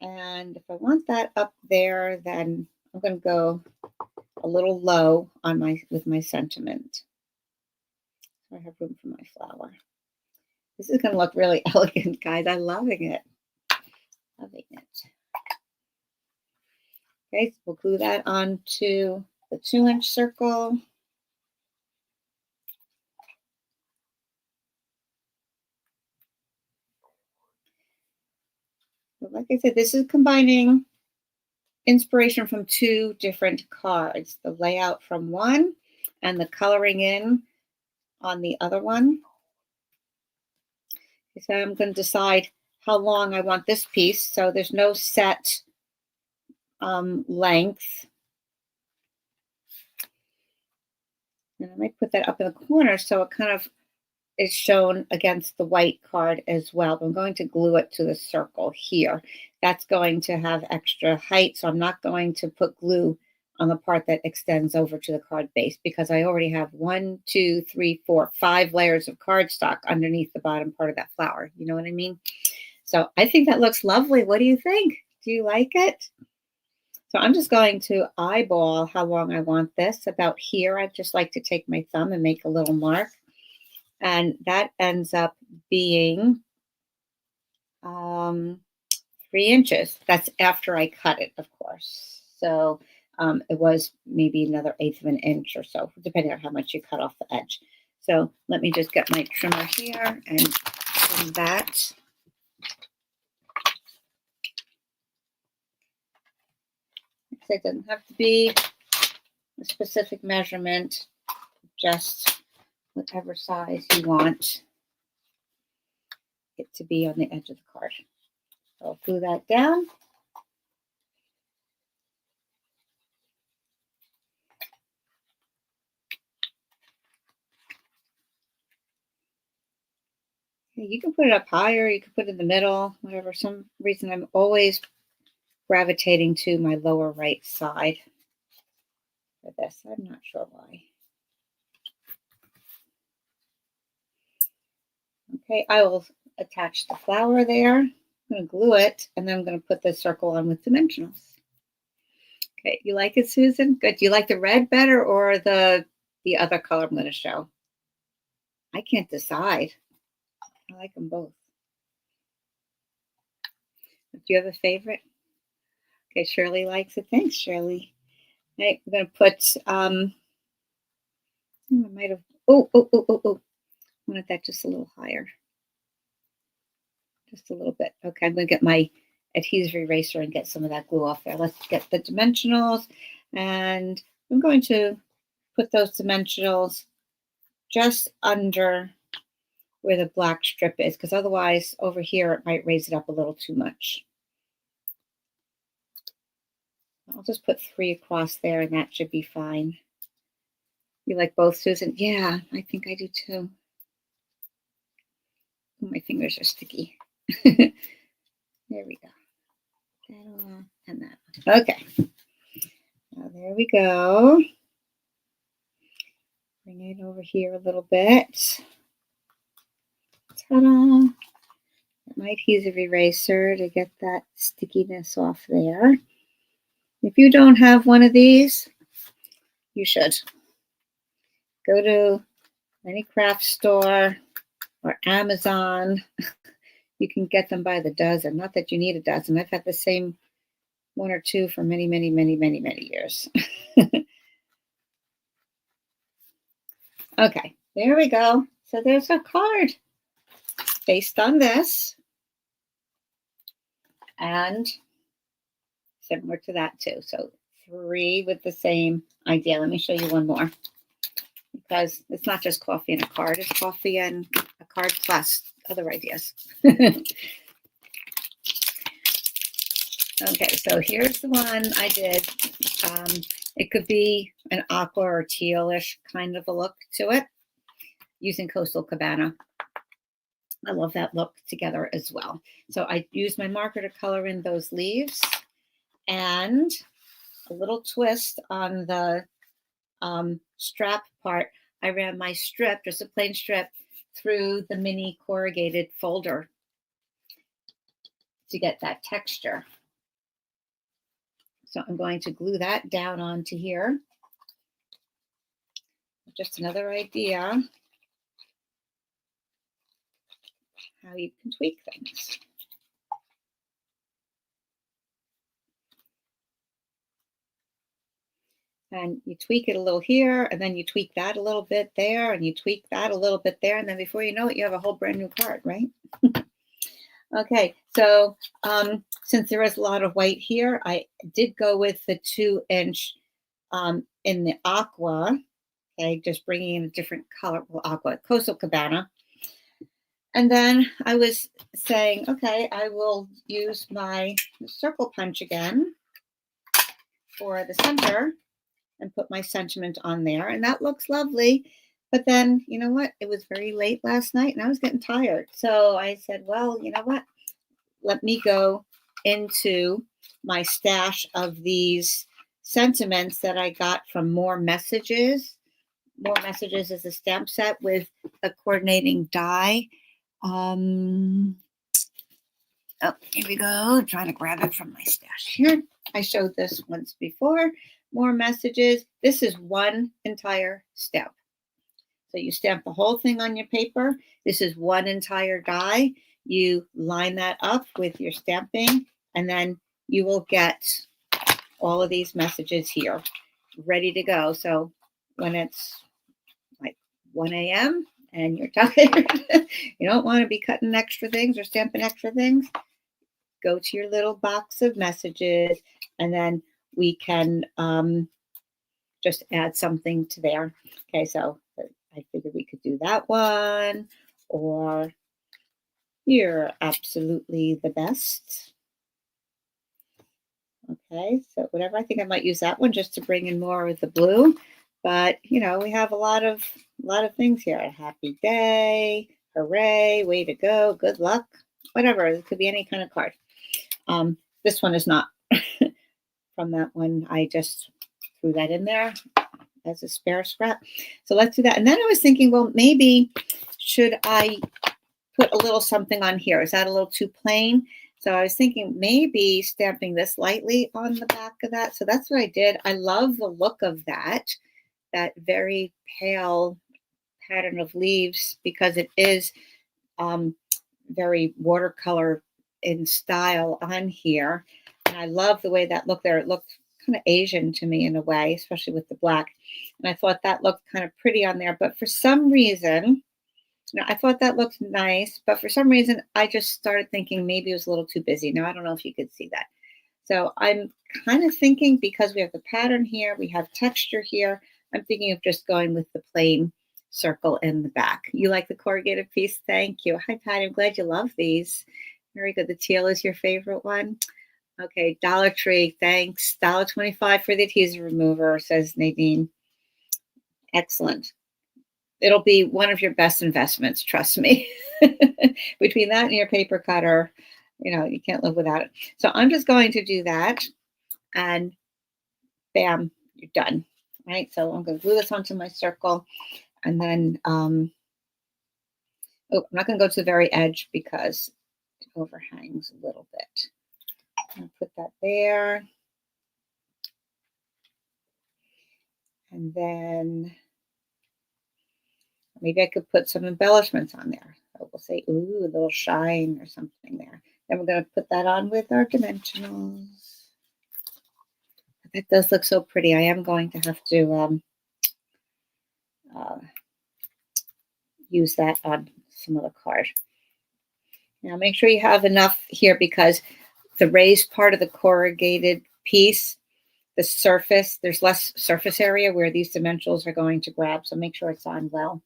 And if I want that up there, then I'm going to go a little low on with my sentiment. So I have room for my flower. This is going to look really elegant, guys. I'm loving it. Loving it. Okay, so we'll glue that onto the 2-inch circle. But like I said, this is combining inspiration from 2 different cards, the layout from one and the coloring in on the other one. So I'm going to decide how long I want this piece. So there's no set length. And I might put that up in the corner so it kind of is shown against the white card as well. But I'm going to glue it to the circle here. That's going to have extra height, so I'm not going to put glue on the part that extends over to the card base because I already have 1, 2, 3, 4, 5 layers of cardstock underneath the bottom part of that flower. You know what I mean? So I think that looks lovely. What do you think? Do you like it? So I'm just going to eyeball how long I want this. About here, I'd just like to take my thumb and make a little mark. And that ends up being 3 inches. That's after I cut it, of course. So it was maybe another 1/8 of an inch or so, depending on how much you cut off the edge. So let me just get my trimmer here and trim that. It doesn't have to be a specific measurement, just whatever size you want it to be on the edge of the card. So I'll glue that down. You can put it up higher, you can put it in the middle, whatever. Some reason I'm always gravitating to my lower right side for this. I'm not sure why. Okay, I will attach the flower there. I'm going to glue it, and then I'm going to put the circle on with dimensionals. Okay, you like it, Susan? Good. Do you like the red better or the other color I'm going to show? I can't decide. I like them both. Do you have a favorite? Okay, Shirley likes it. Thanks, Shirley. Okay, I'm going to put, I might have, oh. I wanted that just a little higher. Just a little bit. Okay, I'm going to get my adhesive eraser and get some of that glue off there. Let's get the dimensionals, and I'm going to put those dimensionals just under where the black strip is, because otherwise over here it might raise it up a little too much. I'll just put 3 across there, and that should be fine. You like both, Susan? Yeah, I think I do too. Oh, my fingers are sticky. There we go. That and that. Okay. Now there we go. Bring it over here a little bit. Ta-da! Get my adhesive eraser to get that stickiness off there. If you don't have one of these, you should. Go to any craft store or Amazon. You can get them by the dozen. Not that you need a dozen. I've had the same 1 or 2 for many, many, many, many, many years. Okay, there we go. So there's a card based on this and similar to that too. So 3 with the same idea. Let me show you one more, because it's not just coffee and a card. It's coffee and a card plus other ideas. Okay, so here's the one I did. It could be an aqua or tealish kind of a look to it using Coastal Cabana. I love that look together as well. So I used my marker to color in those leaves, and a little twist on the strap part. I ran my strip, just a plain strip, through the mini corrugated folder to get that texture. So I'm going to glue that down onto here. Just another idea how you can tweak things. And you tweak it a little here, and then you tweak that a little bit there, and you tweak that a little bit there, and then before you know it, you have a whole brand new card, right? Okay, so since there is a lot of white here, I did go with the 2-inch in the aqua, okay, just bringing in a different color, well, aqua, Coastal Cabana. And then I was saying, okay, I will use my circle punch again for the center and put my sentiment on there. And that looks lovely. But then, you know what? It was very late last night and I was getting tired. So I said, well, you know what? Let me go into my stash of these sentiments that I got from More Messages. More Messages is a stamp set with a coordinating die. Oh, here we go. I'm trying to grab it from my stash here. I showed this once before. More Messages. This is one entire stamp. So you stamp the whole thing on your paper. This is one entire die. You line that up with your stamping, and then you will get all of these messages here ready to go. So when it's like 1 a.m. and you're tired, you don't want to be cutting extra things or stamping extra things, go to your little box of messages, and then we can just add something to there. Okay, so I figured we could do that one, or you're absolutely the best. Okay, so whatever, I think I might use that one just to bring in more of the blue. But you know, we have a lot of things here. A happy day, hooray, way to go, good luck, whatever. It could be any kind of card. This one is not from that one. I just threw that in there as a spare scrap. So let's do that. And then I was thinking, well, maybe should I put a little something on here? Is that a little too plain? So I was thinking maybe stamping this lightly on the back of that. So that's what I did. I love the look of that very pale pattern of leaves, because it is very watercolor in style on here. And I love the way that looked there. It looked kind of Asian to me in a way, especially with the black. And I thought that looked kind of pretty on there. But for some reason, I thought that looked nice. But for some reason, I just started thinking maybe it was a little too busy. Now, I don't know if you could see that. So I'm kind of thinking, because we have the pattern here, we have texture here, I'm thinking of just going with the plain circle in the back. You like the corrugated piece? Thank you. Hi, Patty. I'm glad you love these. Very good. The teal is your favorite one. Okay, Dollar Tree, thanks. $1.25 for the adhesive remover, says Nadine. Excellent. It'll be one of your best investments, trust me. Between that and your paper cutter, you know, you can't live without it. So I'm just going to do that, and bam, you're done. Right? So I'm going to glue this onto my circle, and then, I'm not going to go to the very edge because it overhangs a little bit. I'll put that there. And then maybe I could put some embellishments on there. So we'll say, ooh, a little shine or something there. Then we're going to put that on with our dimensionals. That does look so pretty. I am going to have to use that on some other card. Now make sure you have enough here, because the raised part of the corrugated piece, the surface, there's less surface area where these dimensionals are going to grab. So make sure it's on well.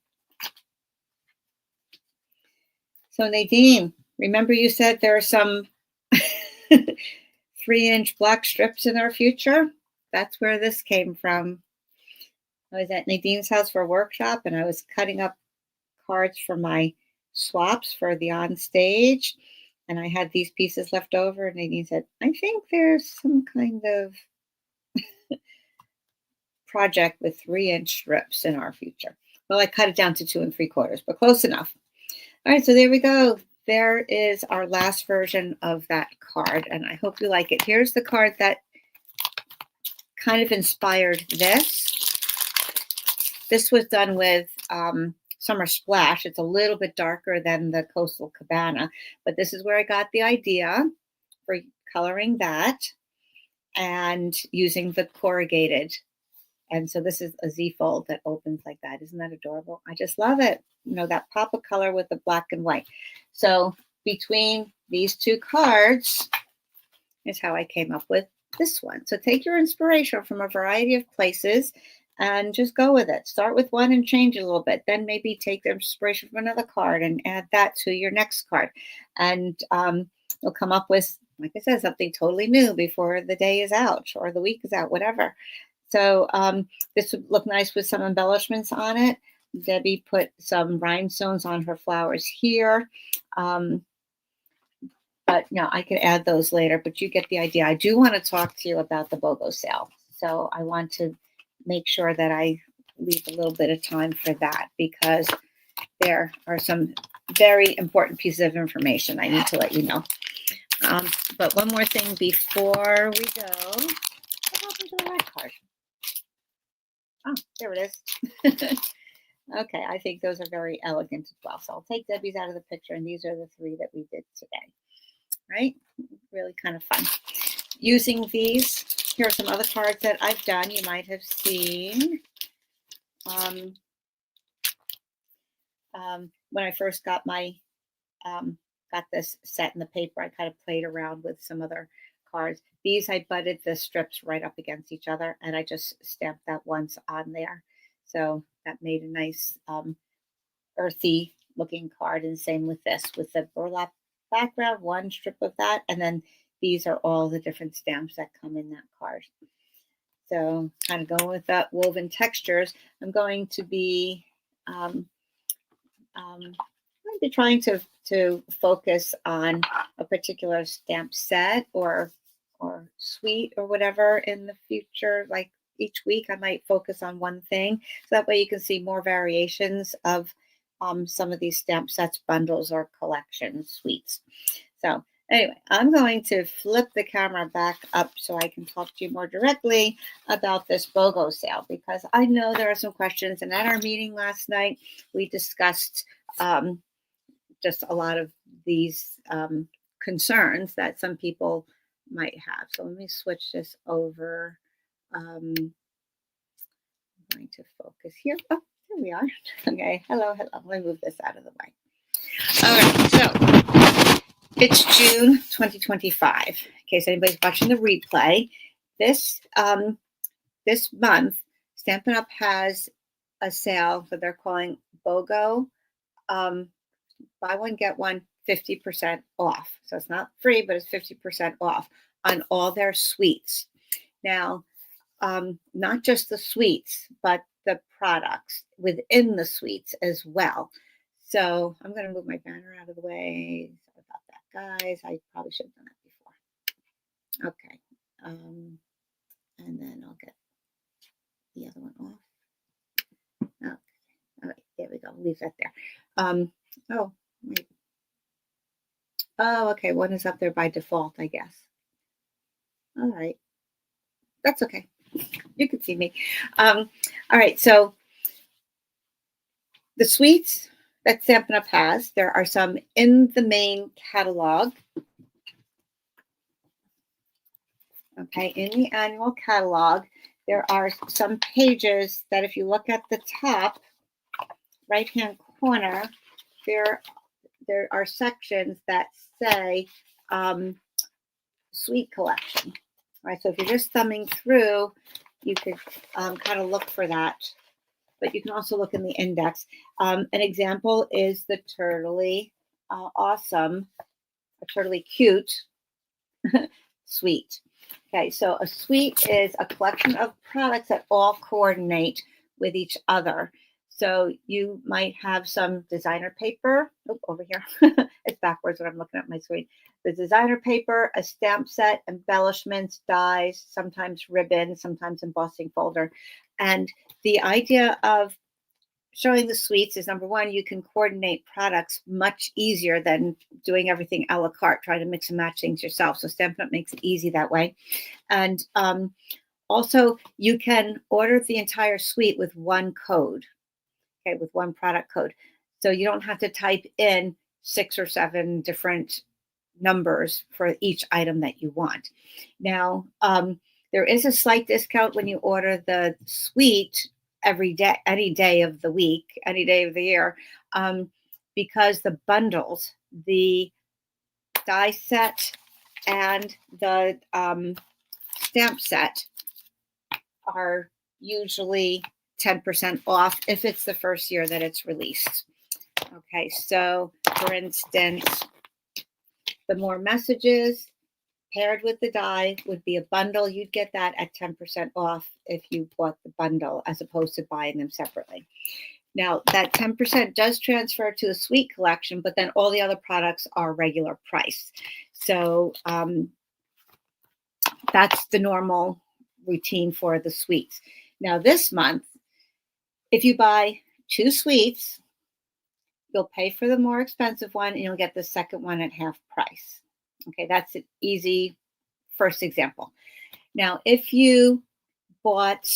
So Nadine, remember you said there are some 3-inch black strips in our future? That's where this came from. I was at Nadine's house for a workshop, and I was cutting up cards for my swaps for the on stage. and I had these pieces left over, and Nadine said, I think there's some kind of project with 3-inch strips in our future. Well, I cut it down to 2 3/4, but close enough. All right, so there we go. There is our last version of that card, and I hope you like it. Here's the card that kind of inspired this. This was done with Summer Splash. It's a little bit darker than the Coastal Cabana, but this is where I got the idea for coloring that and using the corrugated. And so this is a Z fold that opens like that. Isn't that adorable? I just love it. You know, that pop of color with the black and white. So between these two cards is how I came up with this one. So take your inspiration from a variety of places and just go with it. Start with one and change it a little bit. Then maybe take the inspiration from another card and add that to your next card. And you'll come up with, like I said, something totally new before the day is out or the week is out, whatever. So this would look nice with some embellishments on it. Debbie put some rhinestones on her flowers here. But no, I could add those later, but you get the idea. I do want to talk to you about the BOGO sale. So I want to make sure that I leave a little bit of time for that because there are some very important pieces of information I need to let you know. But one more thing before we go. What happened to the red card? Oh, there it is. Okay, I think those are very elegant as well. So I'll take Debbie's out of the picture, and these are the 3 that we did today. Right? Really kind of fun. Using these, here are some other cards that I've done. You might have seen when I first got my got this set in the paper. I kind of played around with some other cards. These I butted the strips right up against each other, and I just stamped that once on there. So that made a nice earthy looking card. And same with this, with the burlap background, one strip of that, and then these are all the different stamps that come in that card. So kind of going with that woven textures, I'm going to be trying to focus on a particular stamp set or suite or whatever in the future. Like each week I might focus on one thing, so that way you can see more variations of some of these stamp sets, bundles, or collection suites. So anyway, I'm going to flip the camera back up so I can talk to you more directly about this BOGO sale, because I know there are some questions. And at our meeting last night, we discussed just a lot of these concerns that some people might have. So let me switch this over. I'm going to focus here. Oh, here we are. Okay, hello. Let me move this out of the way. All right, so it's June 2025. In case anybody's watching the replay, this month, Stampin' Up! Has a sale that they're calling BOGO. Buy one, get one 50% off. So it's not free, but it's 50% off on all their suites. Now, not just the suites, but the products within the suites as well. So I'm going to move my banner out of the way. Sorry about that, guys. I probably should have done that before. Okay. And then I'll get the other one off. Okay. All right. There we go. Leave that there. Oh, wait. Oh, okay. One is up there by default, I guess. All right. That's okay. You can see me. All right. So the suites that Stampin' Up! Has, there are some in the main catalog. Okay. In the annual catalog, there are some pages that if you look at the top right-hand corner, there are sections that say suite collection. All right, so if you're just thumbing through, you could kind of look for that, but you can also look in the index. An example is the Turtley Awesome, a Turtley Cute suite. Okay, so a suite is a collection of products that all coordinate with each other. So you might have some designer paper. Oh, over here. It's backwards when I'm looking at my screen. The designer paper, a stamp set, embellishments, dies, sometimes ribbon, sometimes embossing folder. And the idea of showing the suites is, number one, you can coordinate products much easier than doing everything a la carte, trying to mix and match things yourself. So Stampin' Up! Makes it easy that way. And also, you can order the entire suite with one code, okay, with one product code. So you don't have to type in 6 or 7 different numbers for each item that you want. Now, there is a slight discount when you order the suite every day, any day of the week, any day of the year, because the bundles, the die set and the stamp set are usually 10% off if it's the first year that it's released. Okay, so for instance, the more messages paired with the die would be a bundle. You'd get that at 10% off if you bought the bundle as opposed to buying them separately. Now, that 10% does transfer to the suite collection, but then all the other products are regular price. So that's the normal routine for the suites. Now, this month, if you buy 2 suites, you'll pay for the more expensive one and you'll get the second one at half price. Okay, that's an easy first example. Now, if you bought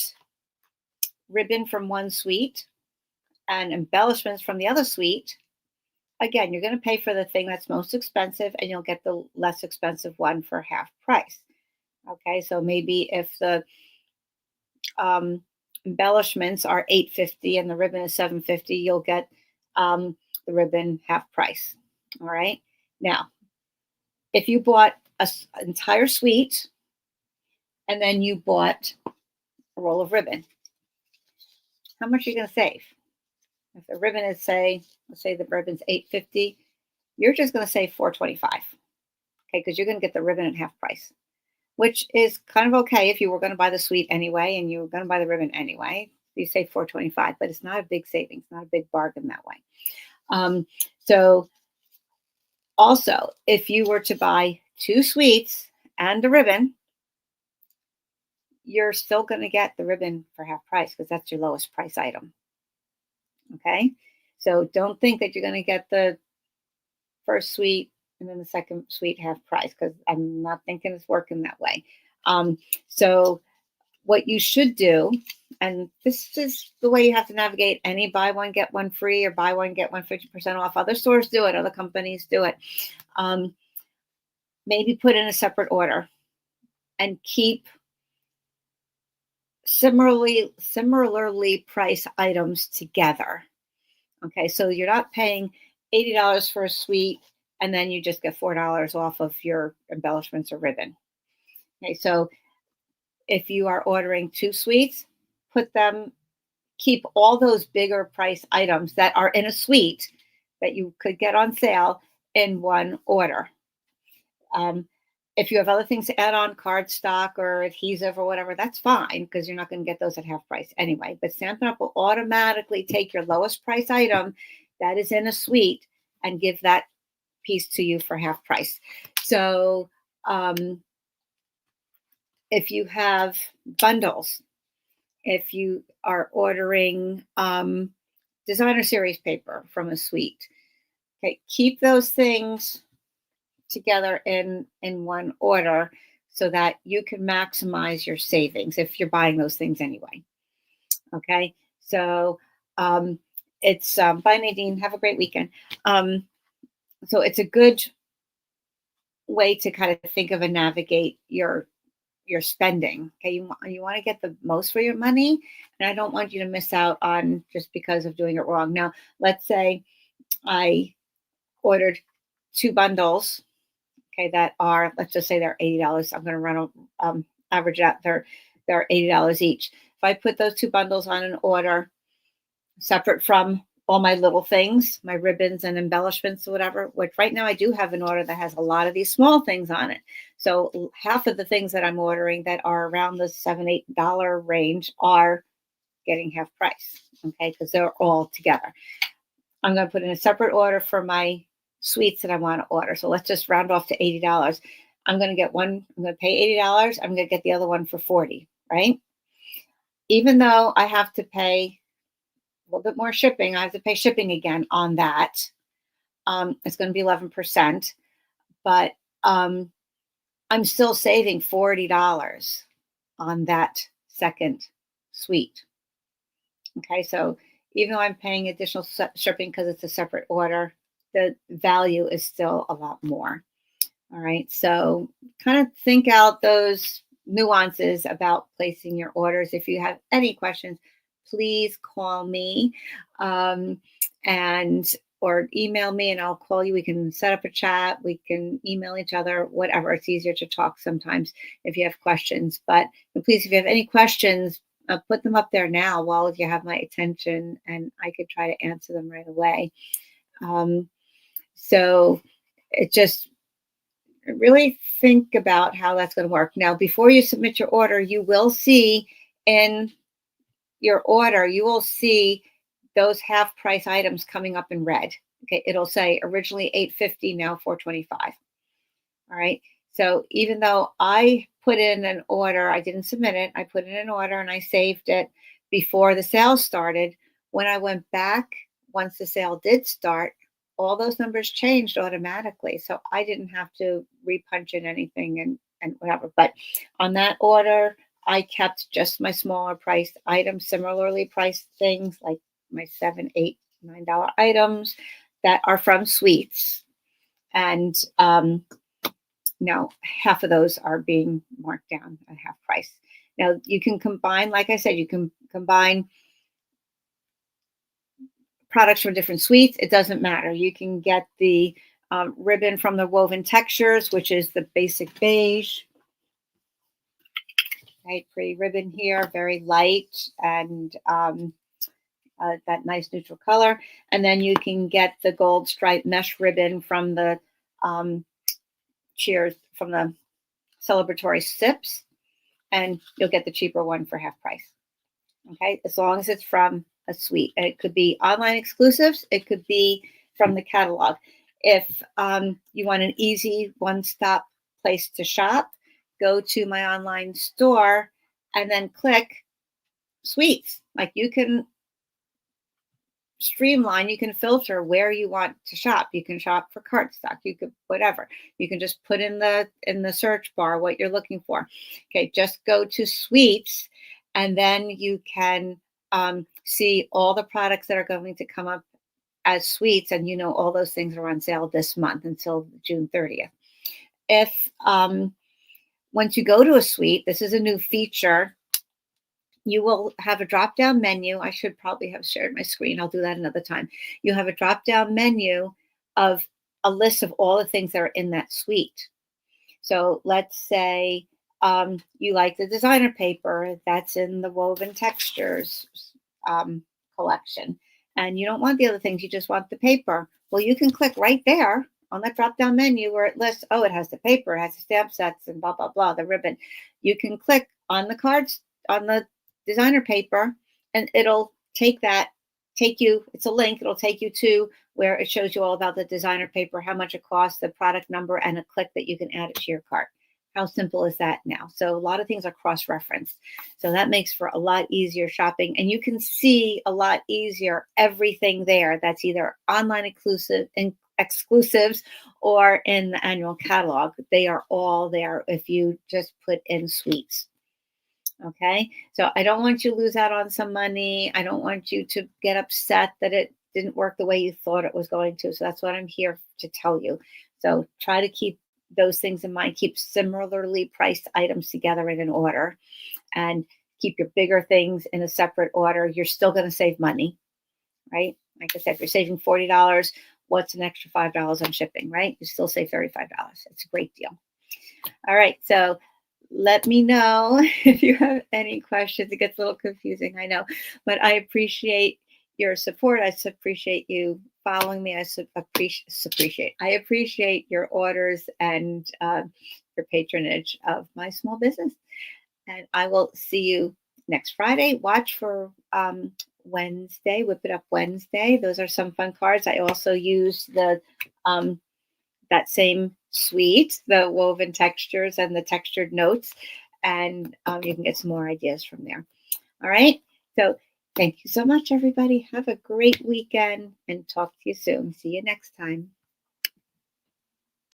ribbon from one suite and embellishments from the other suite, again, you're going to pay for the thing that's most expensive and you'll get the less expensive one for half price. Okay, so maybe if the embellishments are $8.50 and the ribbon is $7.50, you'll get the ribbon half price. All right. Now, if you bought an entire suite and then you bought a roll of ribbon, how much are you going to save? If the ribbon is, let's say the ribbon's $8.50, you're just going to save $4.25. Okay, because you're going to get the ribbon at half price, which is kind of okay if you were going to buy the suite anyway and you were going to buy the ribbon anyway. You save $4.25, but it's not a big savings, not a big bargain that way. So also, if you were to buy 2 suites and a ribbon, you're still going to get the ribbon for half price because that's your lowest price item. Okay, so don't think that you're going to get the first suite and then the second suite half price, because I'm not thinking it's working that way. So what you should do, and this is the way you have to navigate any buy one, get one free or buy one, get one 50% off. Other stores do it. Other companies do it. Maybe put in a separate order and keep similarly priced items together. Okay, so you're not paying $80 for a suite and then you just get $4 off of your embellishments or ribbon. Okay, so if you are ordering 2 suites, keep all those bigger price items that are in a suite that you could get on sale in one order. If you have other things to add on, cardstock or adhesive or whatever, that's fine because you're not going to get those at half price anyway. But Stampin' Up! Will automatically take your lowest price item that is in a suite and give that piece to you for half price. So if you have bundles, if you are ordering designer series paper from a suite, okay, keep those things together in one order so that you can maximize your savings if you're buying those things anyway. Okay, so it's bye Nadine, have a great weekend. So it's a good way to kind of think of and navigate your spending. Okay, you want to get the most for your money, and I don't want you to miss out on just because of doing it wrong. Now, let's say I ordered 2 bundles. Okay, that are, let's just say they're $80. I'm going to run average out. They're $80 each. If I put those 2 bundles on an order, separate from all my little things, my ribbons and embellishments or whatever, which right now I do have an order that has a lot of these small things on it. So half of the things that I'm ordering that are around the $7, $8 range are getting half price. okay, because they're all together. I'm going to put in a separate order for my sweets that I want to order. So let's just round off to $80. I'm going to get one, I'm going to pay $80. I'm going to get the other one for 40, right? Even though I have to pay a little bit more shipping, I have to pay shipping again on that. It's going to be 11%, but I'm still saving $40 on that second sweet. Okay, so even though I'm paying additional shipping because it's a separate order, the value is still a lot more. All right, so kind of think out those nuances about placing your orders. If you have any questions, please call me and or email me and I'll call you. We can set up a chat. We can email each other, whatever. It's easier to talk sometimes if you have questions. But please, if you have any questions, put them up there now while you have my attention and I could try to answer them right away. So it just really think about how that's going to work. Now, before you submit your order, you will see in your order, you will see those half price items coming up in red. Okay, it'll say originally $8.50, now $4.25. All right. So even though I put in an order, I didn't submit it, I put in an order and I saved it before the sale started. When I went back, once the sale did start, all those numbers changed automatically. So I didn't have to repunch in anything and whatever. But on that order, I kept just my smaller priced items, similarly priced things like my $7, $8, $9 items that are from sweets. And now half of those are being marked down at half price. Now you can combine, like I said, you can combine products from different sweets. It doesn't matter. You can get the ribbon from the Woven Textures, which is the basic beige. Right, pretty ribbon here, very light and that nice neutral color. And then you can get the gold stripe mesh ribbon from the Cheers, from the celebratory sips, and you'll get the cheaper one for half price. Okay, as long as it's from a suite. And it could be online exclusives, it could be from the catalog. If you want an easy one-stop place to shop, go to my online store and then click suites. Like you can streamline, you can filter where you want to shop. You can shop for cardstock, you could whatever. You can just put in the search bar what you're looking for. Okay, just go to suites and then you can see all the products that are going to come up as suites, and you know all those things are on sale this month until June 30th. If once you go to a suite, this is a new feature, you will have a drop-down menu. I should probably have shared my screen. I'll do that another time. You have a drop-down menu of a list of all the things that are in that suite. So let's say you like the designer paper that's in the Woven Textures collection, and you don't want the other things, you just want the paper. Well, you can click right there on that drop-down menu where it lists, oh, it has the paper, it has the stamp sets and blah, blah, blah, the ribbon. You can click on the cards, on the designer paper, and it'll take you, it's a link, it'll take you to where it shows you all about the designer paper, how much it costs, the product number, and a click that you can add it to your cart. How simple is that now? So a lot of things are cross-referenced. So that makes for a lot easier shopping, and you can see a lot easier everything there that's either online exclusives or in the annual catalog. They are all there if you just put in suites. Okay, so I don't want you to lose out on some money. I don't want you to get upset that it didn't work the way you thought it was going to. So that's what I'm here to tell you. So try to keep those things in mind. Keep similarly priced items together in an order and keep your bigger things in a separate order. You're still going to save money, right? Like I said, if you're saving $40, what's an extra $5 on shipping, right? You still save $35. It's a great deal. All right, so let me know if you have any questions. It gets a little confusing, I know, but I appreciate your support. I appreciate you following me. I appreciate your orders and your patronage of my small business. And I will see you next Friday. Watch for Wednesday, Whip It Up Wednesday. Those are some fun cards. I also use the that same suite, the woven textures and the textured notes, and you can get some more ideas from there. All right. So thank you so much, everybody. Have a great weekend and talk to you soon. See you next time.